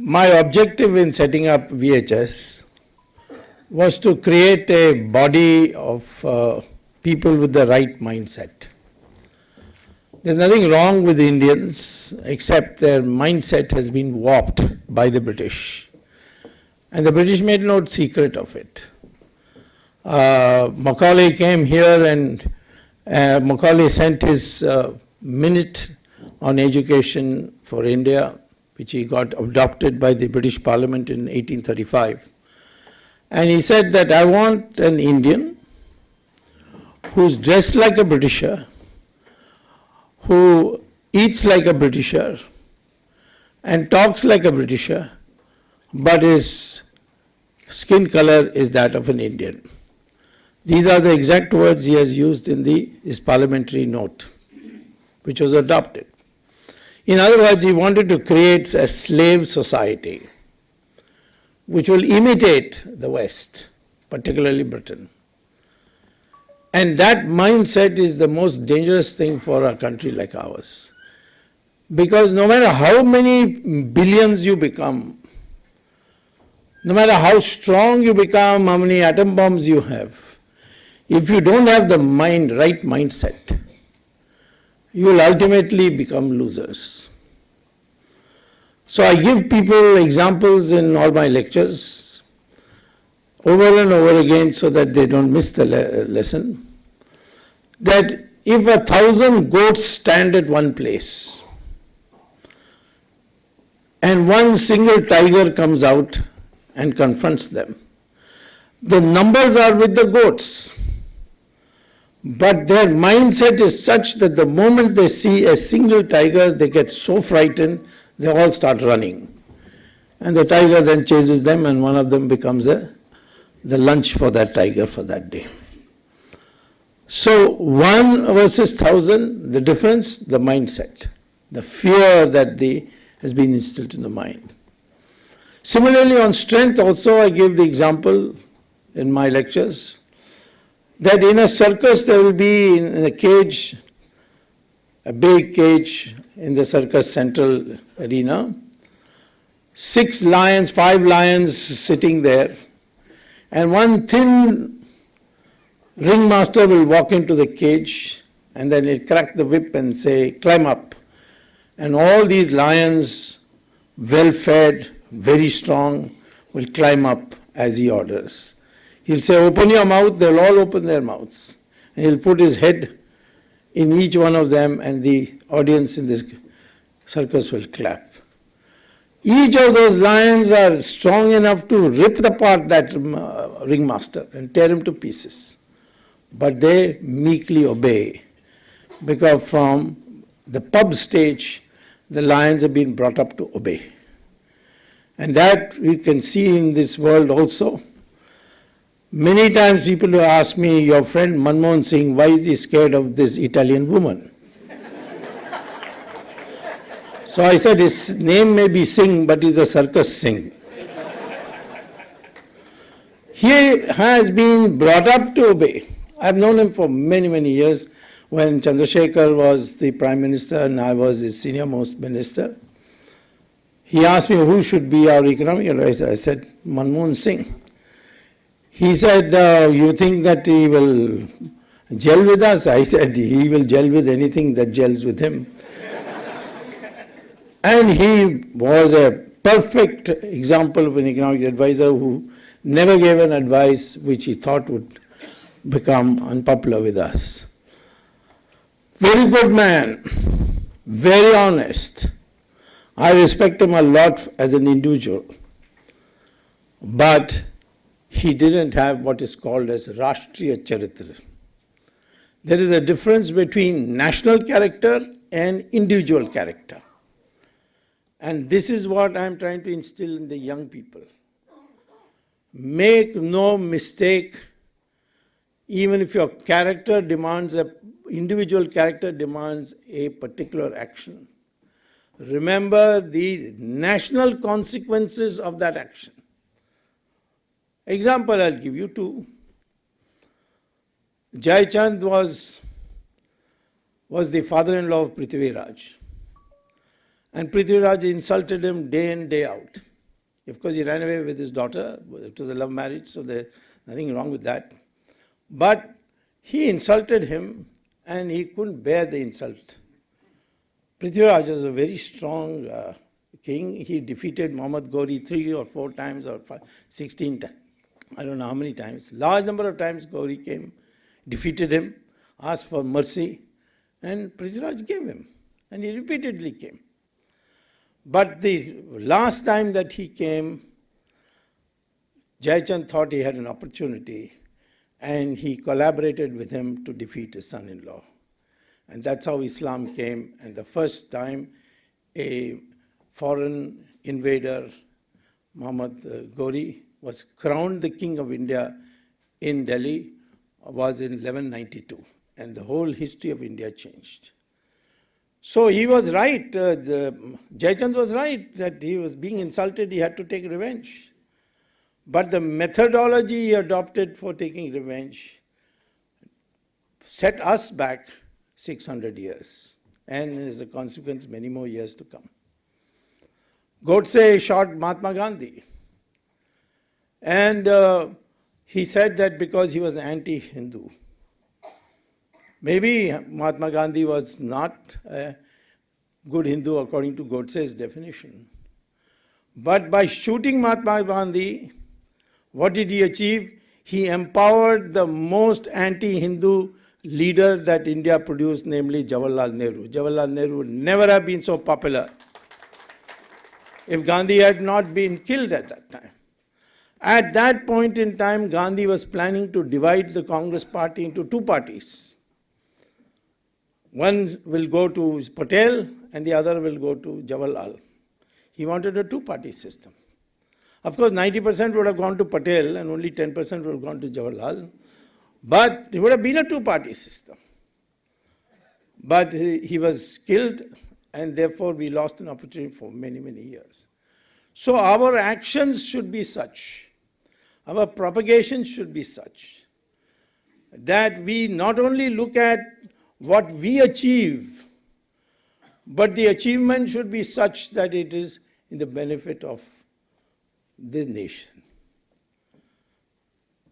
My objective in setting up VHS was to create a body of people with the right mindset. There's nothing wrong with the Indians except their mindset has been warped by the British. And the British made no secret of it. Macaulay came here and Macaulay sent his minute on education for India, which he got adopted by the British Parliament in 1835. And he said that I want an Indian who's dressed like a Britisher, who eats like a Britisher, and talks like a Britisher, but his skin color is that of an Indian. These are the exact words he has used in his parliamentary note, which was adopted. In other words, he wanted to create a slave society which will imitate the West, particularly Britain. And that mindset is the most dangerous thing for a country like ours. Because no matter how many billions you become, no matter how strong you become, how many atom bombs you have, if you don't have the right mindset, you will ultimately become losers. So I give people examples in all my lectures over and over again so that they don't miss the lesson. That if 1,000 goats stand at one place and one single tiger comes out and confronts them, the numbers are with the goats. But their mindset is such that the moment they see a single tiger, they get so frightened, they all start running. And the tiger then chases them, and one of them becomes the lunch for that tiger for that day. So 1 versus 1,000, the difference, the mindset, the fear that has been instilled in the mind. Similarly, on strength also, I give the example in my lectures that in a circus there will be in a cage, a big cage in the circus central arena, 6 lions, 5 lions sitting there, and one thin ringmaster will walk into the cage and then he'll crack the whip and say, climb up. And all these lions, well fed, very strong, will climb up as he orders. He'll say, open your mouth, they'll all open their mouths. And he'll put his head in each one of them and the audience in this circus will clap. Each of those lions are strong enough to rip apart that ringmaster and tear him to pieces. But they meekly obey, because from the pub stage, the lions have been brought up to obey. And that we can see in this world also. Many times people will ask me, your friend Manmohan Singh, why is he scared of this Italian woman? So I said, his name may be Singh, but he's a circus Singh. He has been brought up to obey. I've known him for many, many years. When Chandrasekhar was the Prime Minister and I was his senior most minister, he asked me who should be our economic advisor. I said, Manmohan Singh. He said, you think that he will gel with us? I said, he will gel with anything that gels with him. And he was a perfect example of an economic advisor who never gave an advice which he thought would become unpopular with us. Very good man, very honest. I respect him a lot as an individual. But he didn't have what is called as Rashtriya Charitra. There is a difference between national character and individual character. And this is what I'm trying to instill in the young people. Make no mistake, even if your character demands, individual character demands a particular action. Remember the national consequences of that action. Example, I'll give you 2. Jai Chand was the father-in-law of Prithviraj. And Prithviraj insulted him day in, day out. Of course, he ran away with his daughter. It was a love marriage, so there's nothing wrong with that. But he insulted him, and he couldn't bear the insult. Prithviraj was a very strong king. He defeated Muhammad Ghori 3 or 4 times or 16 times. I don't know how many times. Large number of times Ghori came, defeated him, asked for mercy, and Prithviraj gave him. And he repeatedly came. But the last time that he came, Jayachand thought he had an opportunity, and he collaborated with him to defeat his son-in-law. And that's how Islam came. And the first time a foreign invader, Muhammad Ghori, was crowned the king of India in Delhi was in 1192. And the whole history of India changed. So he was right, Jayachand was right that he was being insulted, he had to take revenge. But the methodology he adopted for taking revenge set us back 600 years. And as a consequence, many more years to come. Godse shot Mahatma Gandhi. And he said that because he was anti-Hindu. Maybe Mahatma Gandhi was not a good Hindu according to Godse's definition. But by shooting Mahatma Gandhi, what did he achieve? He empowered the most anti-Hindu leader that India produced, namely Jawaharlal Nehru. Jawaharlal Nehru would never have been so popular if Gandhi had not been killed at that time. At that point in time, Gandhi was planning to divide the Congress party into 2 parties. One will go to Patel and the other will go to Jawaharlal. He wanted a 2-party system. Of course, 90% would have gone to Patel and only 10% would have gone to Jawaharlal. But it would have been a 2-party system. But he was killed, and therefore we lost an opportunity for many, many years. So our actions should be such, our propagation should be such, that we not only look at what we achieve, but the achievement should be such that it is in the benefit of the nation.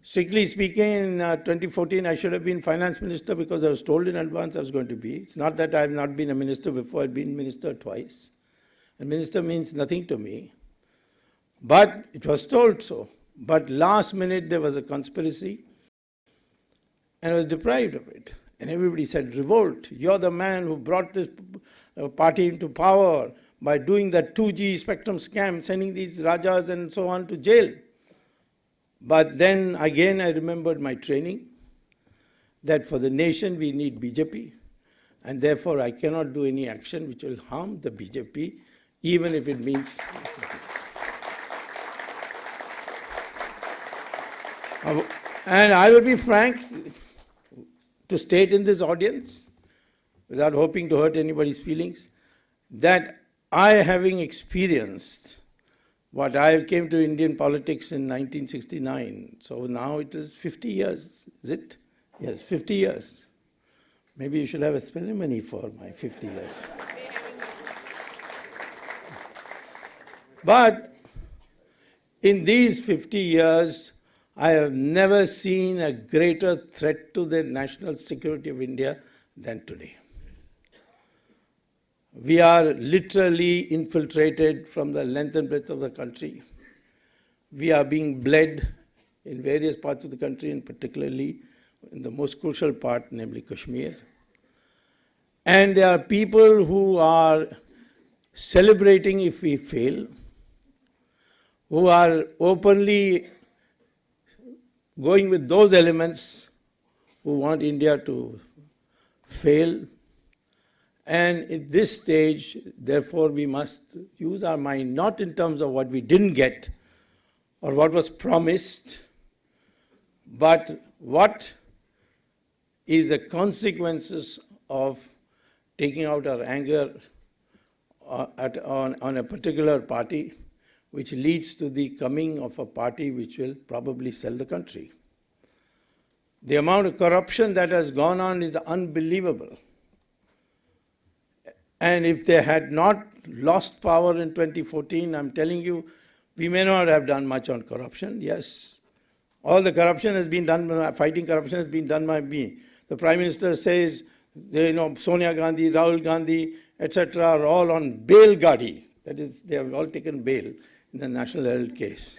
Strictly speaking, in 2014, I should have been finance minister because I was told in advance I was going to be. It's not that I have not been a minister before, I've been minister twice. And minister means nothing to me. But it was told so. But last minute there was a conspiracy and I was deprived of it. And everybody said, revolt, you're the man who brought this party into power by doing that 2G spectrum scam, sending these Rajas and so on to jail. But then again I remembered my training, that for the nation we need BJP, and therefore I cannot do any action which will harm the BJP, even if it means... And I will be frank to state in this audience, without hoping to hurt anybody's feelings, that I, having experienced what I came to Indian politics in 1969, so now it is 50 years, is it? Yes, 50 years. Maybe you should have a ceremony for my 50 years. But in these 50 years, I have never seen a greater threat to the national security of India than today. We are literally infiltrated from the length and breadth of the country. We are being bled in various parts of the country, and particularly in the most crucial part, namely Kashmir. And there are people who are celebrating if we fail, who are openly going with those elements who want India to fail. And at this stage, therefore, we must use our mind not in terms of what we didn't get or what was promised, but what is the consequences of taking out our anger on a particular party, which leads to the coming of a party which will probably sell the country. The amount of corruption that has gone on is unbelievable. And if they had not lost power in 2014, I'm telling you, We may not have done much on corruption, yes. All the corruption has been done, fighting corruption has been done by me. The Prime Minister says, Sonia Gandhi, Rahul Gandhi, etc. are all on bail gadi. That is, they have all taken bail in the National Herald case.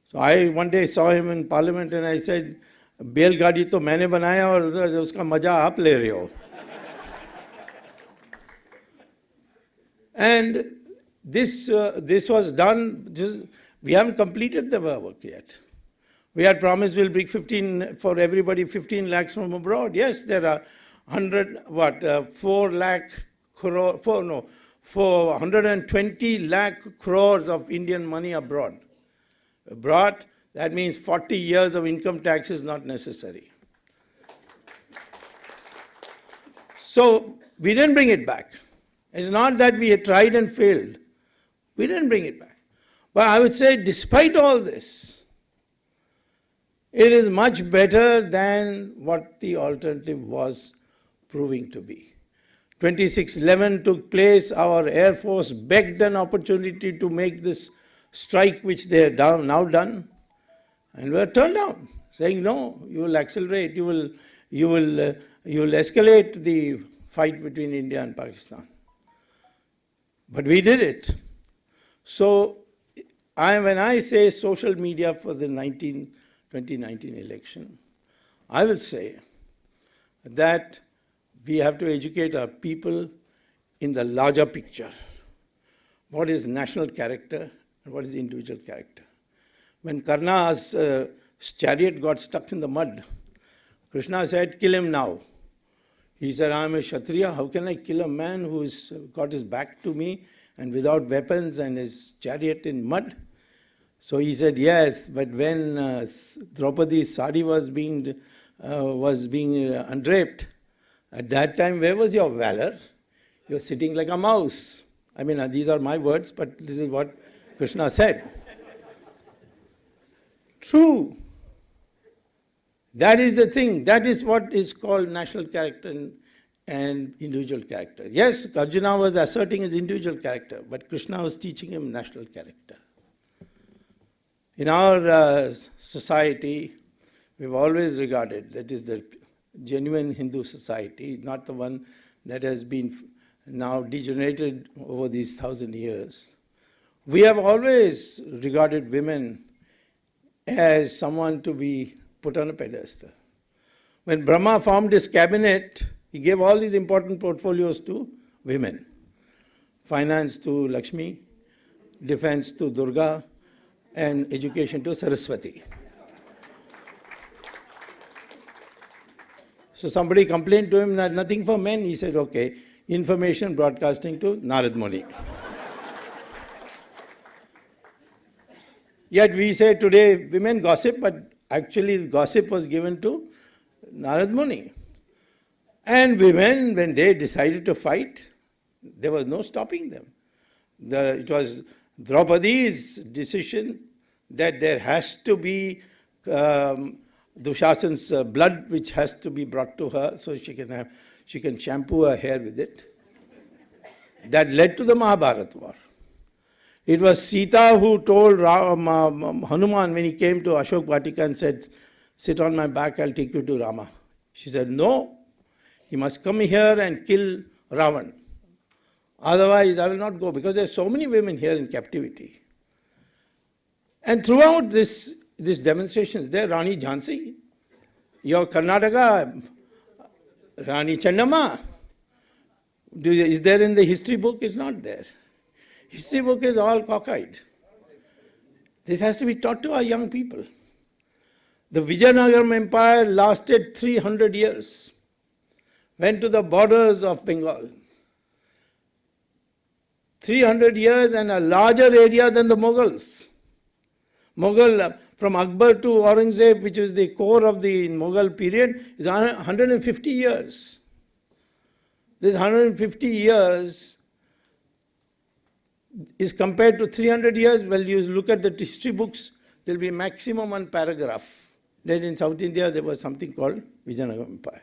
So I one day saw him in Parliament and I said, bail gadi to maine banaya aur uska maja aap le rahe ho. And this was done, we haven't completed the work yet. We had promised we'll bring 15 for everybody, 15 lakhs from abroad. Yes, there are 420 lakh crores of Indian money abroad. Abroad, that means 40 years of income tax is not necessary. So we didn't bring it back. It's not that we had tried and failed. We didn't bring it back. But I would say, despite all this, it is much better than what the alternative was proving to be. 26/11 took place. Our Air Force begged an opportunity to make this strike, which they had now done, and were turned down, saying, no, you will accelerate, you will escalate the fight between India and Pakistan. But we did it. So when I say social media for the 2019 election, I will say that we have to educate our people in the larger picture. What is national character and what is individual character? When Karna's chariot got stuck in the mud, Krishna said, kill him now. He said, I am a Kshatriya. How can I kill a man who has got his back to me and without weapons and his chariot in mud? So he said, yes, but when Draupadi's sari was being undraped, at that time, where was your valor? You're sitting like a mouse. I mean, these are my words, but this is what Krishna said. True. That is the thing. That is what is called national character and individual character. Yes, Arjuna was asserting his individual character, but Krishna was teaching him national character. In our society, we've always regarded, that is the genuine Hindu society, not the one that has been now degenerated over these 1,000 years. We have always regarded women as someone to be put on a pedestal. When Brahma formed his cabinet, he gave all these important portfolios to women. Finance to Lakshmi, defense to Durga, and education to Saraswati. So somebody complained to him that nothing for men. He said, okay, information broadcasting to Narad Muni. Yet we say today women gossip, but actually gossip was given to Narad Muni. And women, when they decided to fight, there was no stopping them. It was Draupadi's decision that there has to be Dushasan's blood, which has to be brought to her so she can shampoo her hair with it. That led to the Mahabharata war. It was Sita who told Hanuman when he came to Ashok Vatika and said, sit on my back, I'll take you to Rama. She said, no, he must come here and kill Ravan. Otherwise, I will not go, because there are so many women here in captivity. And throughout these demonstrations, there, Rani Jhansi, your Karnataka, Rani Chandama, is there in the history book? It's not there. History book is all cockeyed. This has to be taught to our young people. The Vijayanagara Empire lasted 300 years, went to the borders of Bengal. 300 years and a larger area than the Mughals. Mughal, from Akbar to Aurangzeb, which is the core of the Mughal period, is 150 years. This 150 years is compared to 300 years. Well, you look at the history books, there will be maximum one paragraph. Then in South India, there was something called Vijayanagara Empire.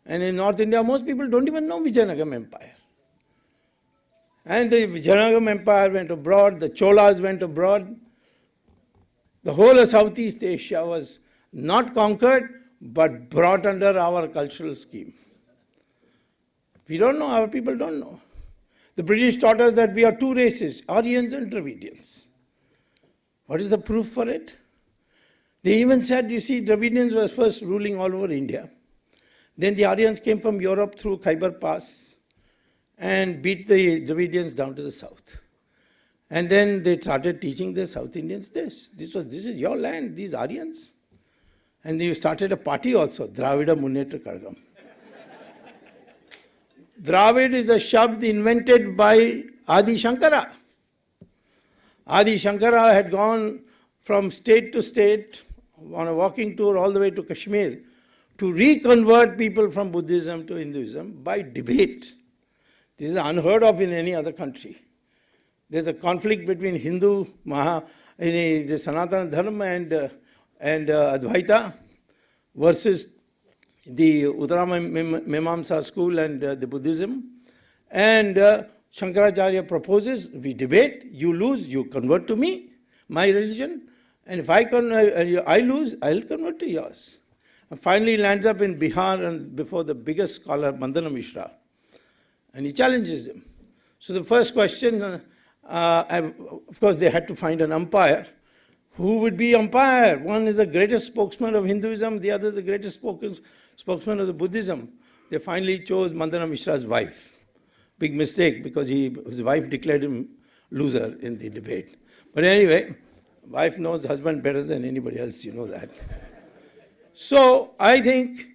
And in North India, most people don't even know Vijayanagara Empire. And the Vijayanagara Empire went abroad, the Cholas went abroad. The whole of Southeast Asia was not conquered, but brought under our cultural scheme. We don't know, our people don't know. The British taught us that we are two races, Aryans and Dravidians. What is the proof for it? They even said, you see, Dravidians were first ruling all over India. Then the Aryans came from Europe through Khyber Pass and beat the Dravidians down to the south. And then they started teaching the South Indians this. This is your land, these Aryans. And you started a party also, Dravida Munnetra Kazhagam. Dravid is a shabd invented by Adi Shankara. Adi Shankara had gone from state to state on a walking tour all the way to Kashmir to reconvert people from Buddhism to Hinduism by debate. This is unheard of in any other country. There's a conflict between Hindu, the Sanatana Dharma and Advaita versus the Uttarama school and the Buddhism. And Shankaracharya proposes, we debate, you lose, you convert to me, my religion. And if I lose, I'll convert to yours. And finally lands up in Bihar and before the biggest scholar, Mandana Mishra. And he challenges him. So the first question, of course they had to find an umpire. Who would be umpire? One is the greatest spokesman of Hinduism, the other is the greatest spokesman of the Buddhism. They finally chose Mandana Mishra's wife. Big mistake because his wife declared him loser in the debate. But anyway, wife knows husband better than anybody else, you know that. So I think,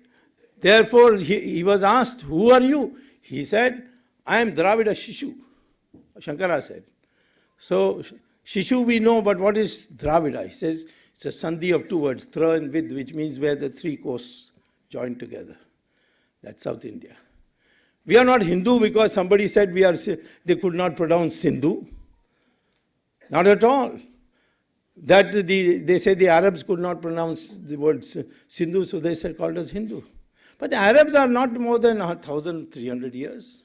therefore, he was asked, who are you? He said, I am Dravida Shishu, Shankara said. So Shishu we know, but what is Dravida? He says it's a sandhi of two words, Thra and Vid, which means where the three coasts join together. That's South India. We are not Hindu because somebody said they could not pronounce Sindhu. Not at all. They say the Arabs could not pronounce the word Sindhu, so they said called us Hindu. But the Arabs are not more than 1,300 years.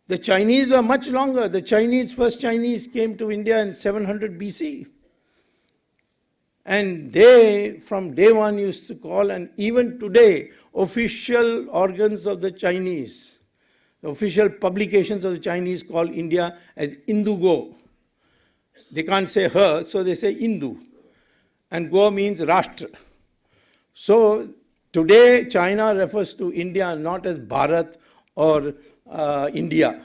The Chinese were much longer. The first Chinese came to India in 700 BC. And they, from day one, used to call, and even today, official organs of the Chinese, the official publications of the Chinese call India as Indugo. They can't say her, so they say Indu. And Go means Rashtra. So today, China refers to India not as Bharat or India.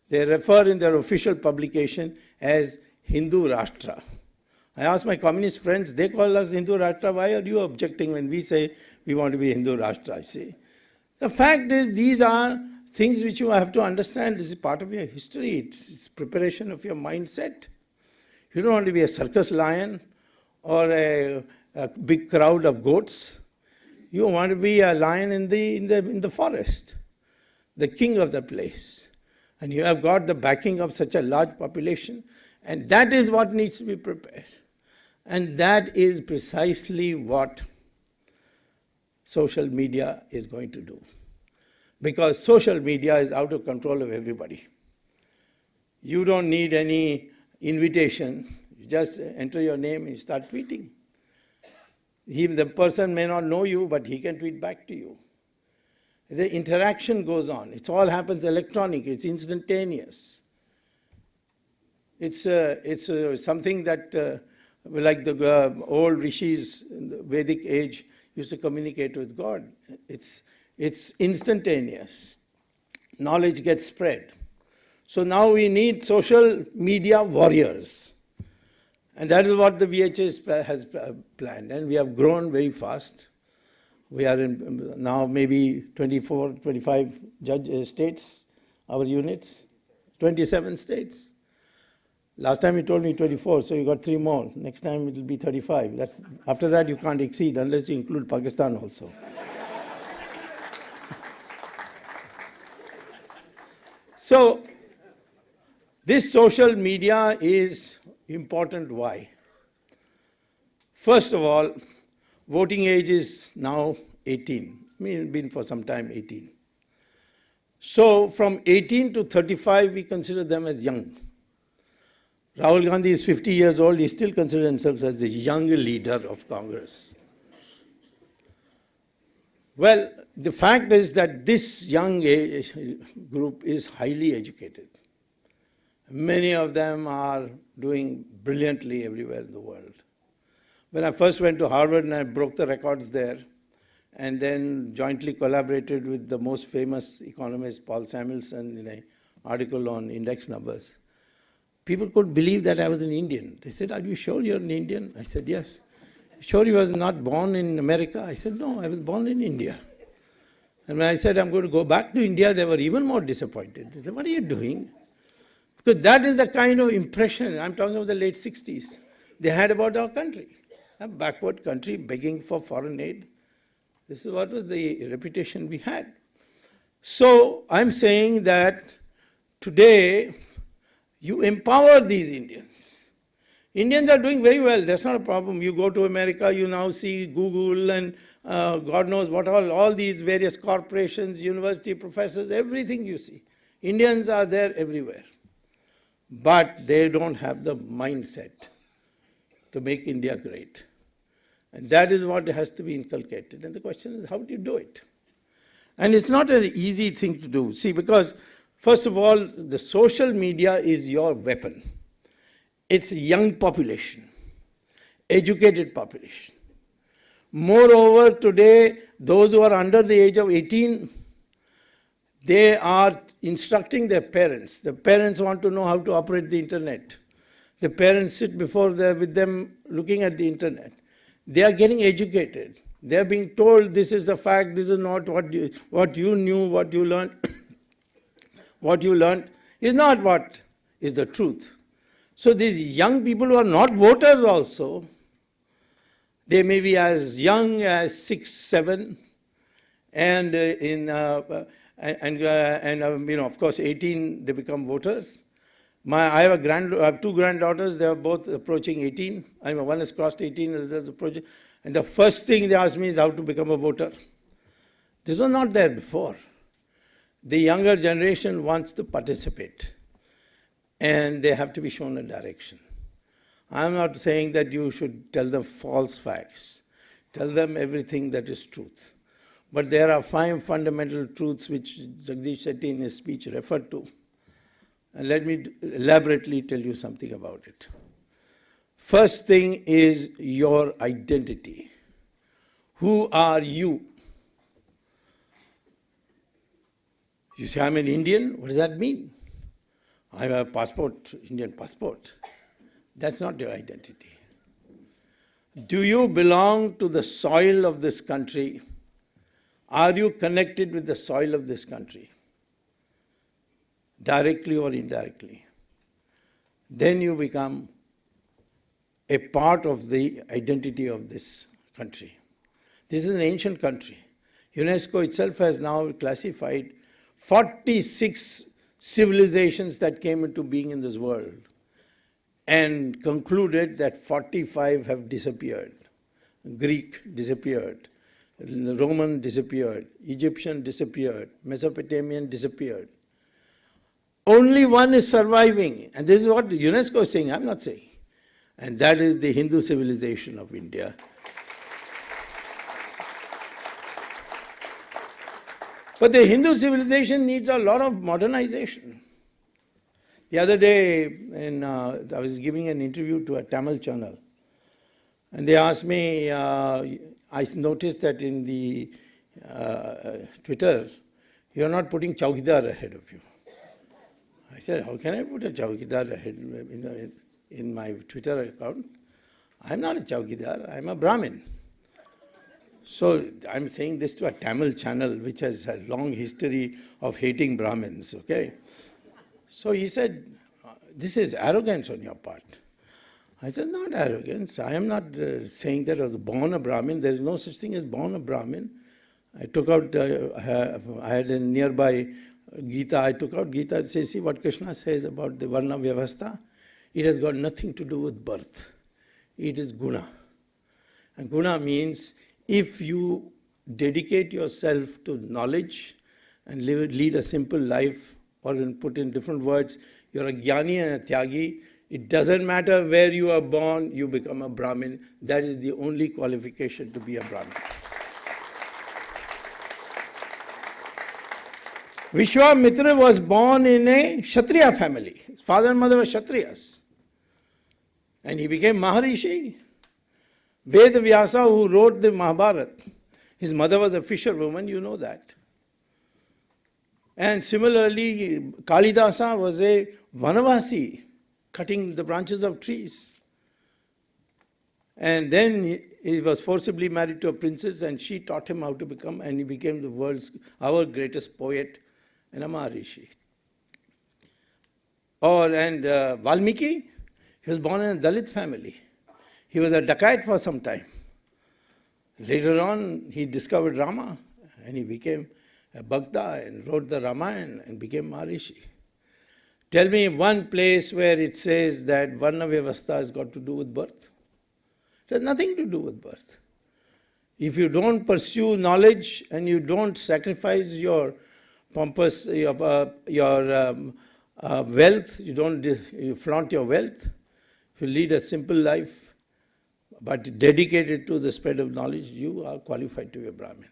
They refer in their official publication as Hindu Rashtra. I ask my communist friends, they call us Hindu Rashtra. Why are you objecting when we say we want to be Hindu Rashtra? I say, the fact is, these are things which you have to understand. This is part of your history. It's preparation of your mindset. You don't want to be a circus lion or a big crowd of goats. You want to be a lion in the forest, the king of the place. And you have got the backing of such a large population. And that is what needs to be prepared. And that is precisely what social media is going to do. Because social media is out of control of everybody. You don't need any invitation. You just enter your name and start tweeting. The person may not know you, but he can tweet back to you. The interaction goes on. It all happens electronic. It's instantaneous. It's something that, like the old rishis in the Vedic age used to communicate with God. It's instantaneous. Knowledge gets spread. So now we need social media warriors. And that is what the VHS has planned. And we have grown very fast. We are in now maybe 24, 25 states, our units, 27 states. Last time you told me 24, so you got 3 more. Next time it will be 35. After that you can't exceed unless you include Pakistan also. So this social media is important. Why? First of all, voting age is now 18. I mean, it's been for some time 18. So from 18 to 35, we consider them as young. Rahul Gandhi is 50 years old. He still considers himself as the young leader of Congress. Well, the fact is that this young age group is highly educated. Many of them are doing brilliantly everywhere in the world. When I first went to Harvard and I broke the records there, and then jointly collaborated with the most famous economist, Paul Samuelson, in an article on index numbers, people couldn't believe that I was an Indian. They said, "Are you sure you're an Indian?" I said, "Yes." "Sure you were not born in America?" I said, "No, I was born in India." And when I said, "I'm going to go back to India," they were even more disappointed. They said, "What are you doing?" Because that is the kind of impression, I'm talking of the late 60s, they had about our country. A backward country begging for foreign aid. This is what was the reputation we had. So I'm saying that today you empower these Indians. Indians are doing very well. That's not a problem. You go to America, you now see Google and God knows what all these various corporations, university professors, everything you see. Indians are there everywhere. But they don't have the mindset to make India great. And that is what has to be inculcated. And the question is, how do you do it? And it's not an easy thing to do. See, because first of all, the social media is your weapon. It's a young population, educated population. Moreover, today, those who are under the age of 18, they are instructing their parents. The parents want to know how to operate the internet. The parents sit with them looking at the internet. They are getting educated. They are being told this is the fact, this is not what you knew, what you learned. What you learned is not what is the truth. So these young people who are not voters also, they may be as young as 6, 7, and of course 18 they become voters. I have two granddaughters. They are both approaching 18. One has crossed 18, the other is approaching. And the first thing they ask me is how to become a voter. This was not there before. The younger generation wants to participate, and they have to be shown a direction. I'm not saying that you should tell them false facts. Tell them everything that is truth. But there are 5 fundamental truths which Jagdish Shetty in his speech referred to. And let me elaborately tell you something about it. First thing is your identity. Who are you? You say, I'm an Indian. What does that mean? I have a passport, Indian passport. That's not your identity. Do you belong to the soil of this country? Are you connected with the soil of this country? Directly or indirectly? Then you become a part of the identity of this country. This is an ancient country. UNESCO itself has now classified 46 civilizations that came into being in this world and concluded that 45 have disappeared. Greek disappeared, Roman disappeared, Egyptian disappeared, Mesopotamian disappeared. Only one is surviving, and this is what UNESCO is saying, I'm not saying. And that is the Hindu civilization of India. But the Hindu civilization needs a lot of modernization. The other day, I was giving an interview to a Tamil channel, and they asked me, I noticed that in the Twitter, you're not putting Chowkidar ahead of you. I said, how can I put a Chowkidar ahead in my Twitter account? I'm not a Chowkidar, I'm a Brahmin. So I'm saying this to a Tamil channel which has a long history of hating Brahmins, okay? So he said, this is arrogance on your part. I said, not arrogance. I am not saying that I was born a Brahmin. There is no such thing as born a Brahmin. I took out, I had a nearby Gita. I took out Gita and says, see what Krishna says about the Varna Vyavastha. It has got nothing to do with birth. It is guna. And guna means if you dedicate yourself to knowledge, and lead a simple life, or put in different words, you're a jnani and a tyagi. It doesn't matter where you are born, you become a Brahmin. That is the only qualification to be a Brahmin. Vishwamitra was born in a Kshatriya family. His father and mother were Kshatriyas. And he became Maharishi. Ved Vyasa, who wrote the Mahabharata, his mother was a fisherwoman, you know that. And similarly, Kalidasa was a Vanavasi, cutting the branches of trees. And then he was forcibly married to a princess, and she taught him how to become, and he became our greatest poet and a Maharishi. Valmiki, he was born in a Dalit family. He was a dacoit for some time. Later on, he discovered Rama, and he became a Bhakta and wrote the Ramayana and became Maharishi. Tell me one place where it says that Varna Vyavastha has got to do with birth. It has nothing to do with birth. If you don't pursue knowledge and you don't sacrifice your wealth, you flaunt your wealth, if you lead a simple life but dedicated to the spread of knowledge, you are qualified to be a Brahmin.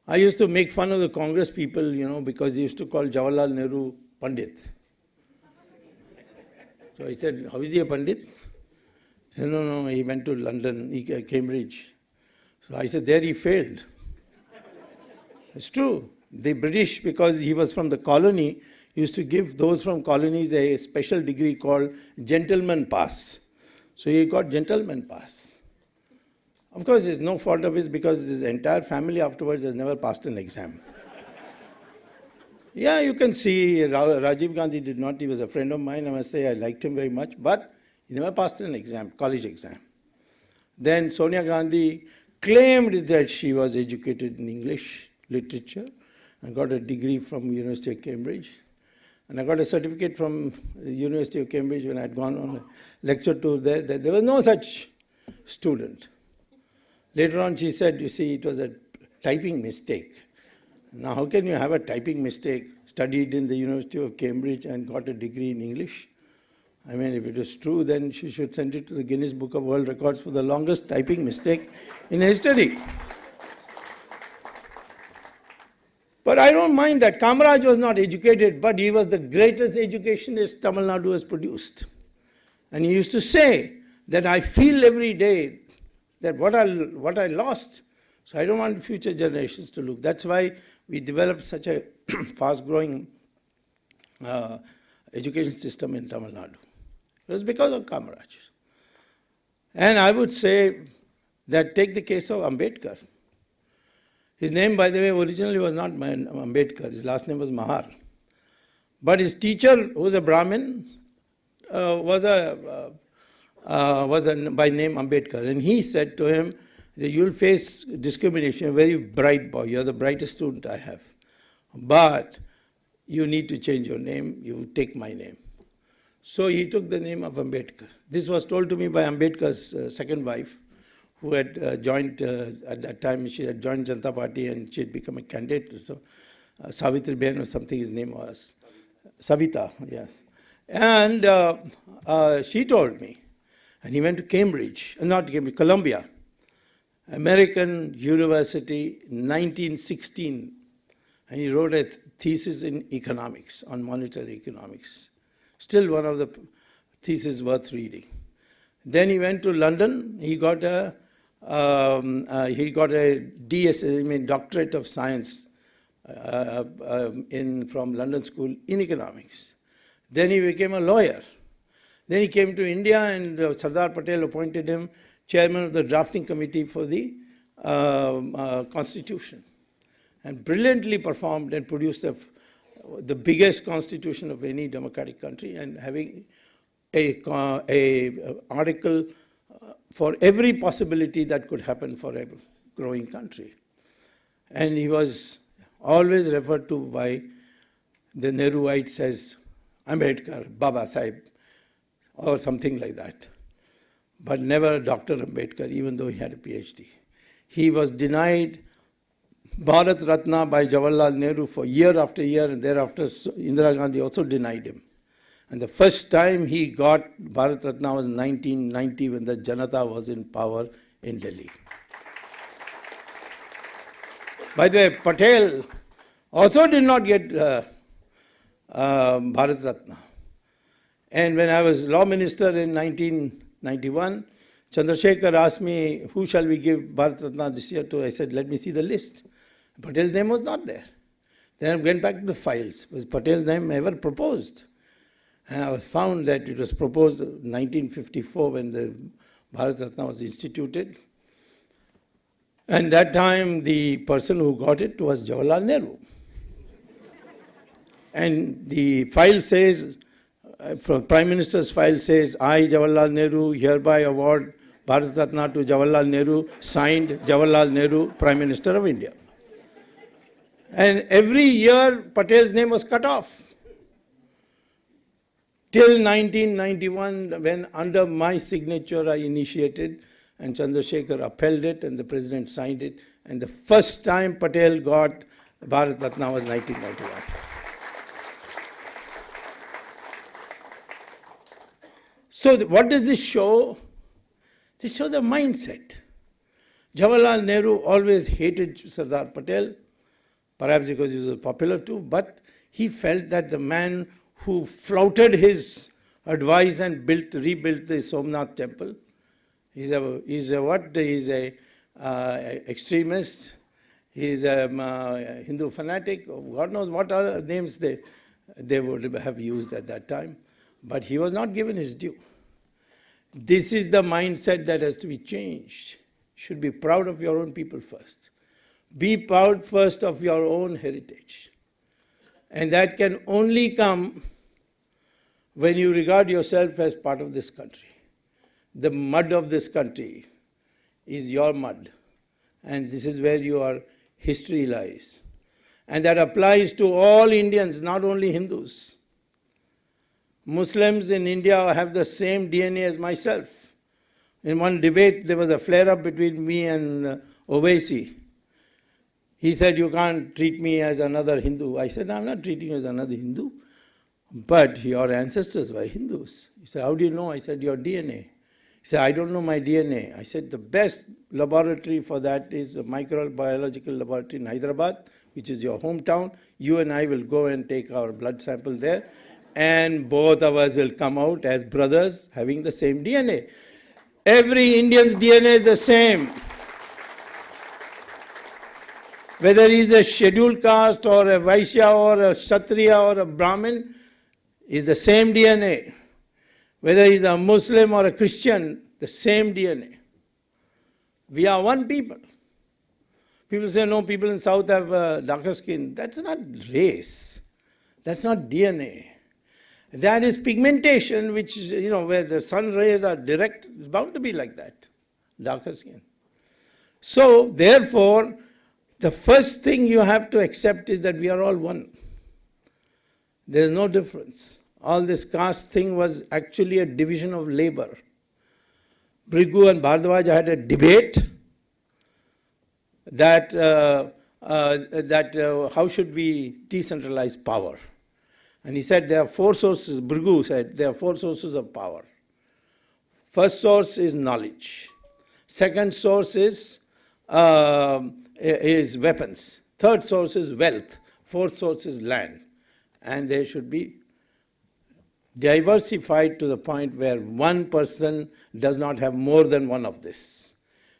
I used to make fun of the Congress people, because they used to call Jawaharlal Nehru Pandit. So I said, how is he a Pandit? He said, no, he went to London, Cambridge. So I said, there he failed. It's true. The British, because he was from the colony, used to give those from colonies a special degree called gentleman pass. So he got gentleman pass. Of course, it's no fault of his, because his entire family afterwards has never passed an exam. Yeah, you can see Rajiv Gandhi did not. He was a friend of mine. I must say I liked him very much, but he never passed an exam, college exam. Then Sonia Gandhi claimed that she was educated in English literature and got a degree from University of Cambridge. And I got a certificate from the University of Cambridge when I had gone on a lecture tour there, that there was no such student. Later on she said, you see, it was a typing mistake. Now how can you have a typing mistake, studied in the University of Cambridge and got a degree in English? I mean, if it is true, then she should send it to the Guinness Book of World Records for the longest typing mistake in history. But I don't mind that. Kamaraj was not educated, but he was the greatest educationist Tamil Nadu has produced. And he used to say that I feel every day that what I lost, so I don't want future generations to look. That's why we developed such a fast-growing education system in Tamil Nadu. It was because of Kamaraj. And I would say that take the case of Ambedkar. His name, by the way, originally was not Ambedkar. His last name was Mahar. But his teacher, who was a Brahmin, was by name Ambedkar. And he said to him that you'll face discrimination. You're a very bright boy. You're the brightest student I have. But you need to change your name. You take my name. So he took the name of Ambedkar. This was told to me by Ambedkar's second wife, who had joined, at that time she had joined Janata Party and she had become a candidate. So Savitri Ben or something his name was. Savita, yes. And she told me, and he went to Cambridge, not Cambridge, Columbia, American University, 1916, and he wrote a thesis in economics, on monetary economics. Still one of the theses worth reading. Then he went to London. He got a DS, Doctorate of Science from London School in economics. Then he became a lawyer. Then he came to India, and Sardar Patel appointed him chairman of the drafting committee for the Constitution, and brilliantly performed and produced the biggest constitution of any democratic country, and having a article for every possibility that could happen for a growing country. And he was always referred to by the Nehruites as Ambedkar, Baba Sahib, or something like that. But never Dr. Ambedkar, even though he had a PhD. He was denied Bharat Ratna by Jawaharlal Nehru for year after year, and thereafter Indira Gandhi also denied him. And the first time he got Bharat Ratna was 1990 when the Janata was in power in Delhi. By the way, Patel also did not get Bharat Ratna. And when I was law minister in 1991, Chandrasekhar asked me, who shall we give Bharat Ratna this year to? I said, let me see the list. Patel's name was not there. Then I went back to the files. Was Patel's name ever proposed? And I found that it was proposed in 1954 when the Bharat Ratna was instituted. And that time the person who got it was Jawaharlal Nehru. And the file says, from Prime Minister's file says, I, Jawaharlal Nehru, hereby award Bharat Ratna to Jawaharlal Nehru, signed Jawaharlal Nehru, Prime Minister of India. And every year Patel's name was cut off. Till 1991, when under my signature I initiated, and Chandrasekhar upheld it, and the President signed it. And the first time Patel got Bharat Ratna was 1991. So what does this show? This shows a mindset. Jawaharlal Nehru always hated Sardar Patel, perhaps because he was popular too, but he felt that the man who flouted his advice and rebuilt the Somnath temple, he's a extremist, he's a Hindu fanatic, God knows what other names they would have used at that time. But he was not given his due. This is the mindset that has to be changed. You should be proud of your own people first. Be proud first of your own heritage. And that can only come when you regard yourself as part of this country. The mud of this country is your mud. And this is where your history lies. And that applies to all Indians, not only Hindus. Muslims in India have the same DNA as myself. In one debate, there was a flare-up between me and Owaisi. He said, you can't treat me as another Hindu. I said, I'm not treating you as another Hindu, but your ancestors were Hindus. He said, how do you know? I said, your DNA. He said, I don't know my DNA. I said, the best laboratory for that is a microbiological laboratory in Hyderabad, which is your hometown. You and I will go and take our blood sample there, and both of us will come out as brothers having the same DNA. Every Indian's DNA is the same. Whether he's a scheduled caste or a Vaishya or a Kshatriya or a Brahmin, is the same DNA. Whether he's a Muslim or a Christian, the same DNA. We are one people. People say, no, people in South have darker skin. That's not race. That's not DNA. That is pigmentation, which, where the sun rays are direct, it's bound to be like that, darker skin. So, therefore, the first thing you have to accept is that we are all one. There is no difference. All this caste thing was actually a division of labor. Brigu and Bhardwaj had a debate that how should we decentralize power. And he said there are four sources, Brigu said, there are four sources of power. First source is knowledge. Second source is weapons. Third source is wealth. Fourth source is land. And they should be diversified to the point where one person does not have more than one of this.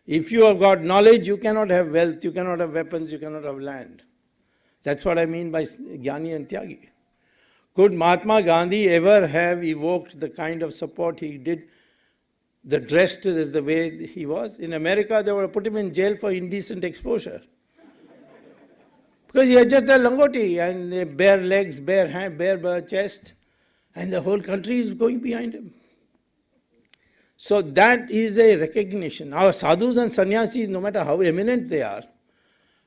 If you have got knowledge, you cannot have wealth, you cannot have weapons, you cannot have land. That's what I mean by Jnani and Tyagi. Could Mahatma Gandhi ever have evoked the kind of support he did, the dressed as the way he was? In America, they would have put him in jail for indecent exposure. Because he had just a langoti and bare legs, bare hand, bare chest, and the whole country is going behind him. So that is a recognition. Our sadhus and sannyasis, no matter how eminent they are,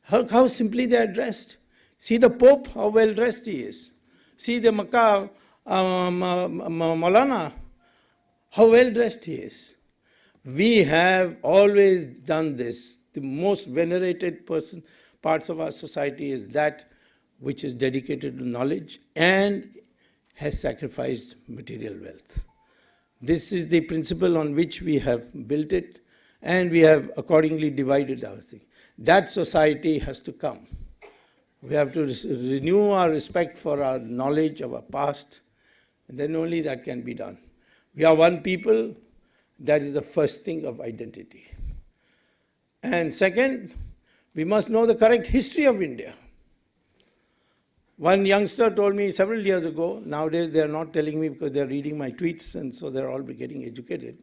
how simply they are dressed. See the Pope, how well dressed he is. See the Makkah Maulana, how well dressed he is. We have always done this. The most venerated person, parts of our society is that which is dedicated to knowledge and has sacrificed material wealth. This is the principle on which we have built it, and we have accordingly divided our thing. That society has to come. We have to renew our respect for our knowledge of our past, and then only that can be done. We are one people. That is the first thing of identity. And second, we must know the correct history of India. One youngster told me several years ago, nowadays they are not telling me because they are reading my tweets and so they are all getting educated.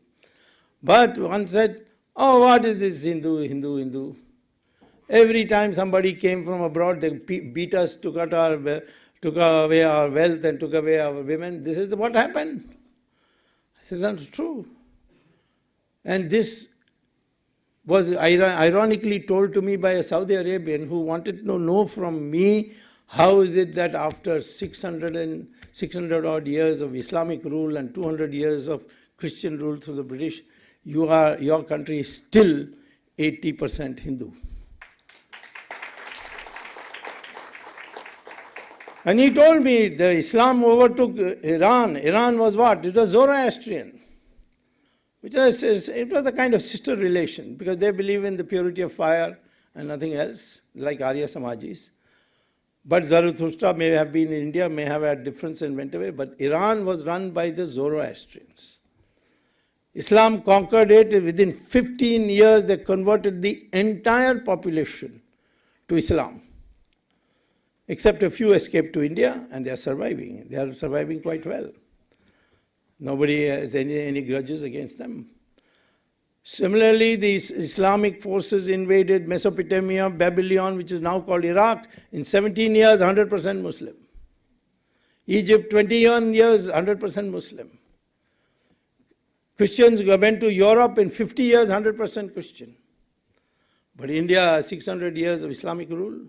But one said, oh, what is this Hindu? Every time somebody came from abroad, they beat us, took away our wealth and took away our women. This is what happened. I said, that's true. And this was ironically told to me by a Saudi Arabian who wanted to know from me, how is it that after 600 odd years of Islamic rule and 200 years of Christian rule through the British, your country is still 80% Hindu. And he told me the Islam overtook Iran. Iran was what? It was Zoroastrian. It was a kind of sister relation because they believe in the purity of fire and nothing else, like Arya Samajis. But Zarathustra may have been in India, may have had difference and went away, but Iran was run by the Zoroastrians. Islam conquered it. Within 15 years, they converted the entire population to Islam. Except a few escaped to India, and they are surviving. They are surviving quite well. Nobody has any grudges against them. Similarly, the Islamic forces invaded Mesopotamia, Babylon, which is now called Iraq, in 17 years, 100% Muslim. Egypt, 21 years, 100% Muslim. Christians went to Europe in 50 years, 100% Christian. But India, 600 years of Islamic rule,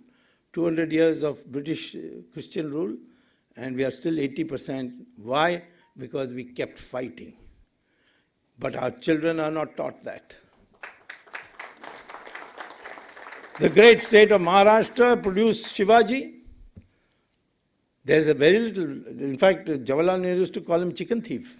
200 years of British Christian rule, and we are still 80%. Why? Because we kept fighting. But our children are not taught that. The great state of Maharashtra produced Shivaji. There's a very little, in fact, Jawaharlal Nehru used to call him chicken thief.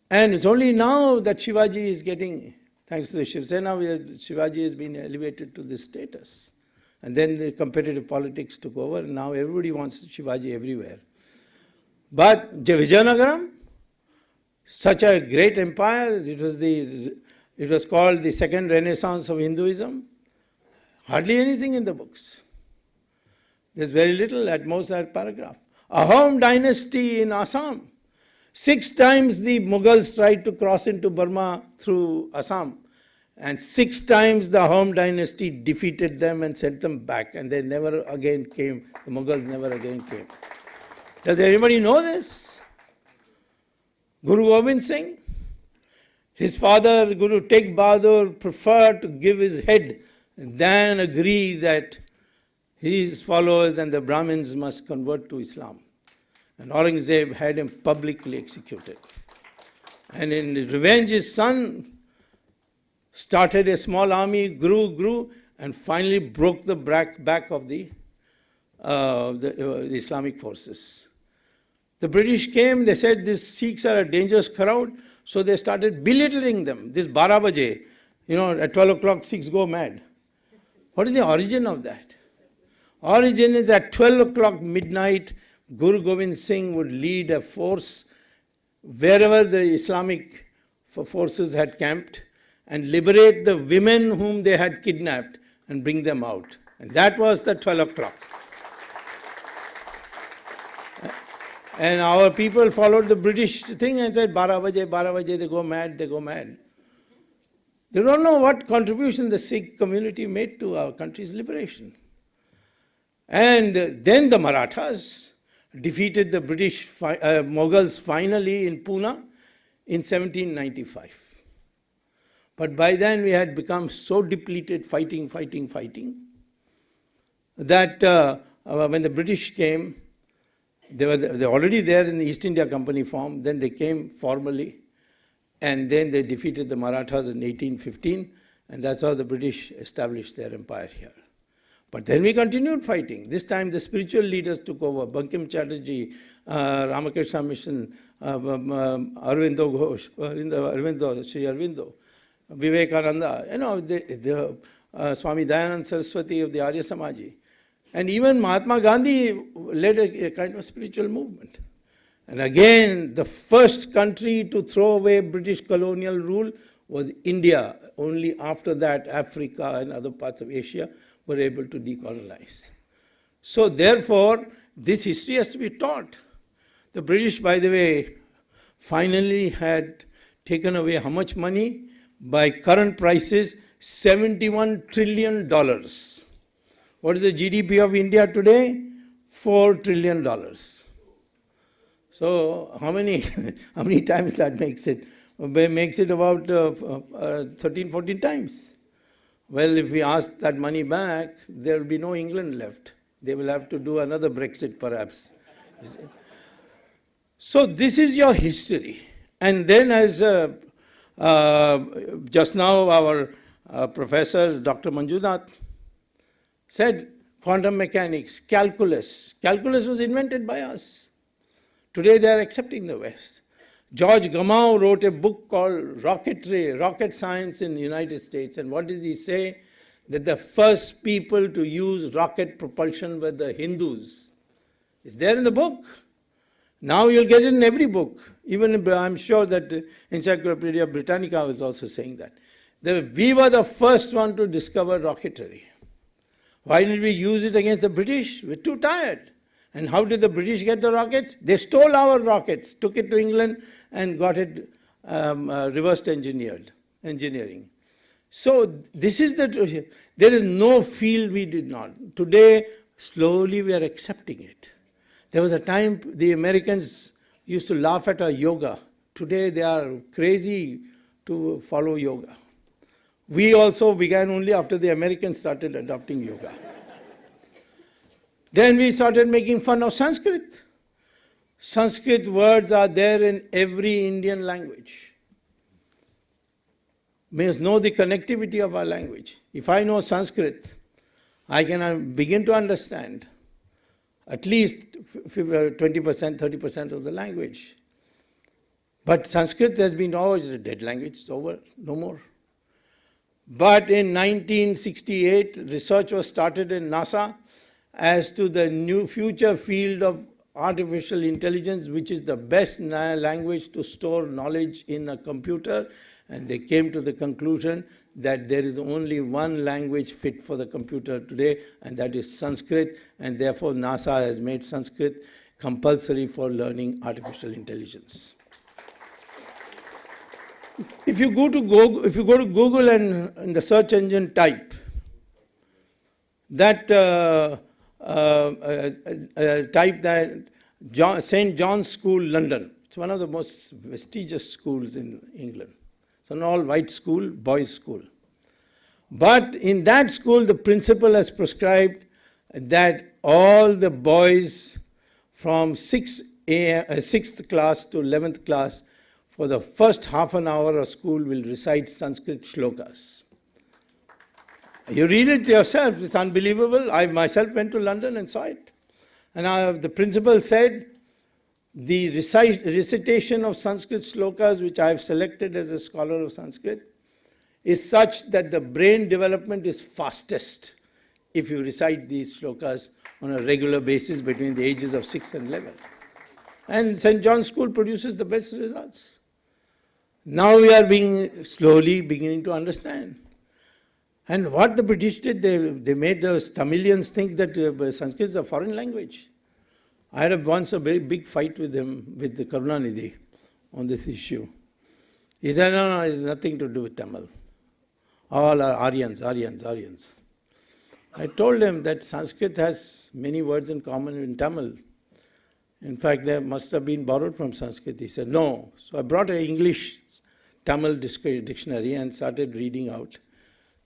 And it's only now that Shivaji is getting, thanks to the Shiv Sena, Shivaji has been elevated to this status. And then the competitive politics took over, and now everybody wants Shivaji everywhere. But Vijayanagaram, such a great empire, it was called the second renaissance of Hinduism. Hardly anything in the books. There's very little, at most a paragraph. Ahom dynasty in Assam. 6 times the Mughals tried to cross into Burma through Assam. And 6 times the Ahom dynasty defeated them and sent them back. And they never again came. The Mughals never again came. Does anybody know this? Guru Gobind Singh, his father, Guru Tegh Bahadur, preferred to give his head than agree that his followers and the Brahmins must convert to Islam. And Aurangzeb had him publicly executed. And in revenge, his son started a small army, grew, and finally broke the back of the Islamic forces. The British came, they said these Sikhs are a dangerous crowd, so they started belittling them. This 12 baje, at 12 o'clock Sikhs go mad. What is the origin of that? Origin is at 12 o'clock midnight, Guru Gobind Singh would lead a force wherever the Islamic forces had camped and liberate the women whom they had kidnapped and bring them out. And that was the 12 o'clock. And our people followed the British thing and said, 12 baje, they go mad. They don't know what contribution the Sikh community made to our country's liberation. And then the Marathas defeated the British Mughals finally in Pune in 1795. But by then we had become so depleted, fighting, that when the British came, they were already there in the East India Company form. Then they came formally, and then they defeated the Marathas in 1815, And that's how the British established their empire here. But then we continued fighting. This time the spiritual leaders took over. Bankim Chatterjee, Ramakrishna Mission, Arvindo Ghosh, Sri Arvindo, Vivekananda, the Swami Dayanand Saraswati of the Arya Samaji. And even Mahatma Gandhi led a kind of spiritual movement. And again, the first country to throw away British colonial rule was India. Only after that, Africa and other parts of Asia were able to decolonize. So therefore, this history has to be taught. The British, by the way, finally had taken away how much money? By current prices, $71 trillion. What is the GDP of India today? $4 trillion. So how many times that makes it? Makes it about 13, 14 times. Well, if we ask that money back, there will be no England left. They will have to do another Brexit perhaps. So this is your history. And then as just now our professor, Dr. Manjunath, said, quantum mechanics, calculus. Calculus was invented by us. Today they are accepting the West. George Gamow wrote a book called Rocketry, Rocket Science in the United States. And what does he say? That the first people to use rocket propulsion were the Hindus. It's there in the book. Now you'll get it in every book. Even I'm sure that Encyclopedia Britannica was also saying that. We were the first one to discover rocketry. Why did we use it against the British? We're too tired. And how did the British get the rockets? They stole our rockets, took it to England and got it reversed engineering. So this is the, there is no field we did not. Today, slowly we are accepting it. There was a time the Americans used to laugh at our yoga. Today they are crazy to follow yoga. We also began only after the Americans started adopting yoga. Then we started making fun of Sanskrit. Sanskrit words are there in every Indian language. We must know the connectivity of our language. If I know Sanskrit, I can begin to understand at least 20%, 30% of the language. But Sanskrit has been always a dead language. It's over, no more. But in 1968, research was started in NASA as to the new future field of artificial intelligence, which is the best language to store knowledge in a computer. And they came to the conclusion that there is only one language fit for the computer today, and that is Sanskrit. And therefore, NASA has made Sanskrit compulsory for learning artificial intelligence. If you go to Google and in the search engine type that St. John's School, London. It's one of the most prestigious schools in England. It's an all-white school, boys' school. But in that school, the principal has prescribed that all the boys from 6th class to 11th class, for the first half an hour of school, will recite Sanskrit shlokas. You read it yourself, it's unbelievable. I myself went to London and saw it. And the principal said, the recitation of Sanskrit shlokas, which I have selected as a scholar of Sanskrit, is such that the brain development is fastest if you recite these shlokas on a regular basis between the ages of 6 and 11. And St. John's School produces the best results. Now we are slowly beginning to understand. And what the British did, they made the Tamilians think that Sanskrit is a foreign language. I had once a very big fight with him, with the Karunanidhi, on this issue. He said, no, it has nothing to do with Tamil. All are Aryans. I told him that Sanskrit has many words in common in Tamil. In fact, they must have been borrowed from Sanskrit. He said, no. So I brought an English Tamil dictionary and started reading out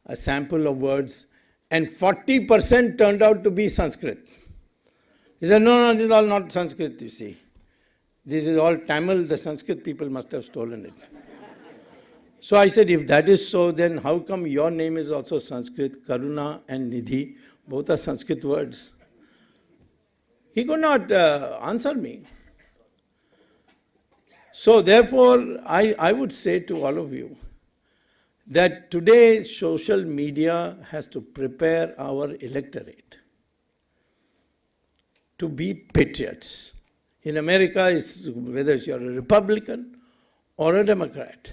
a sample of words, and 40% turned out to be Sanskrit. He said, no, this is all not Sanskrit, you see. This is all Tamil, the Sanskrit people must have stolen it. So I said, if that is so, then how come your name is also Sanskrit? Karuna and Nidhi, both are Sanskrit words. He could not answer me. So therefore, I would say to all of you that today social media has to prepare our electorate to be patriots. In America, whether you're a Republican or a Democrat,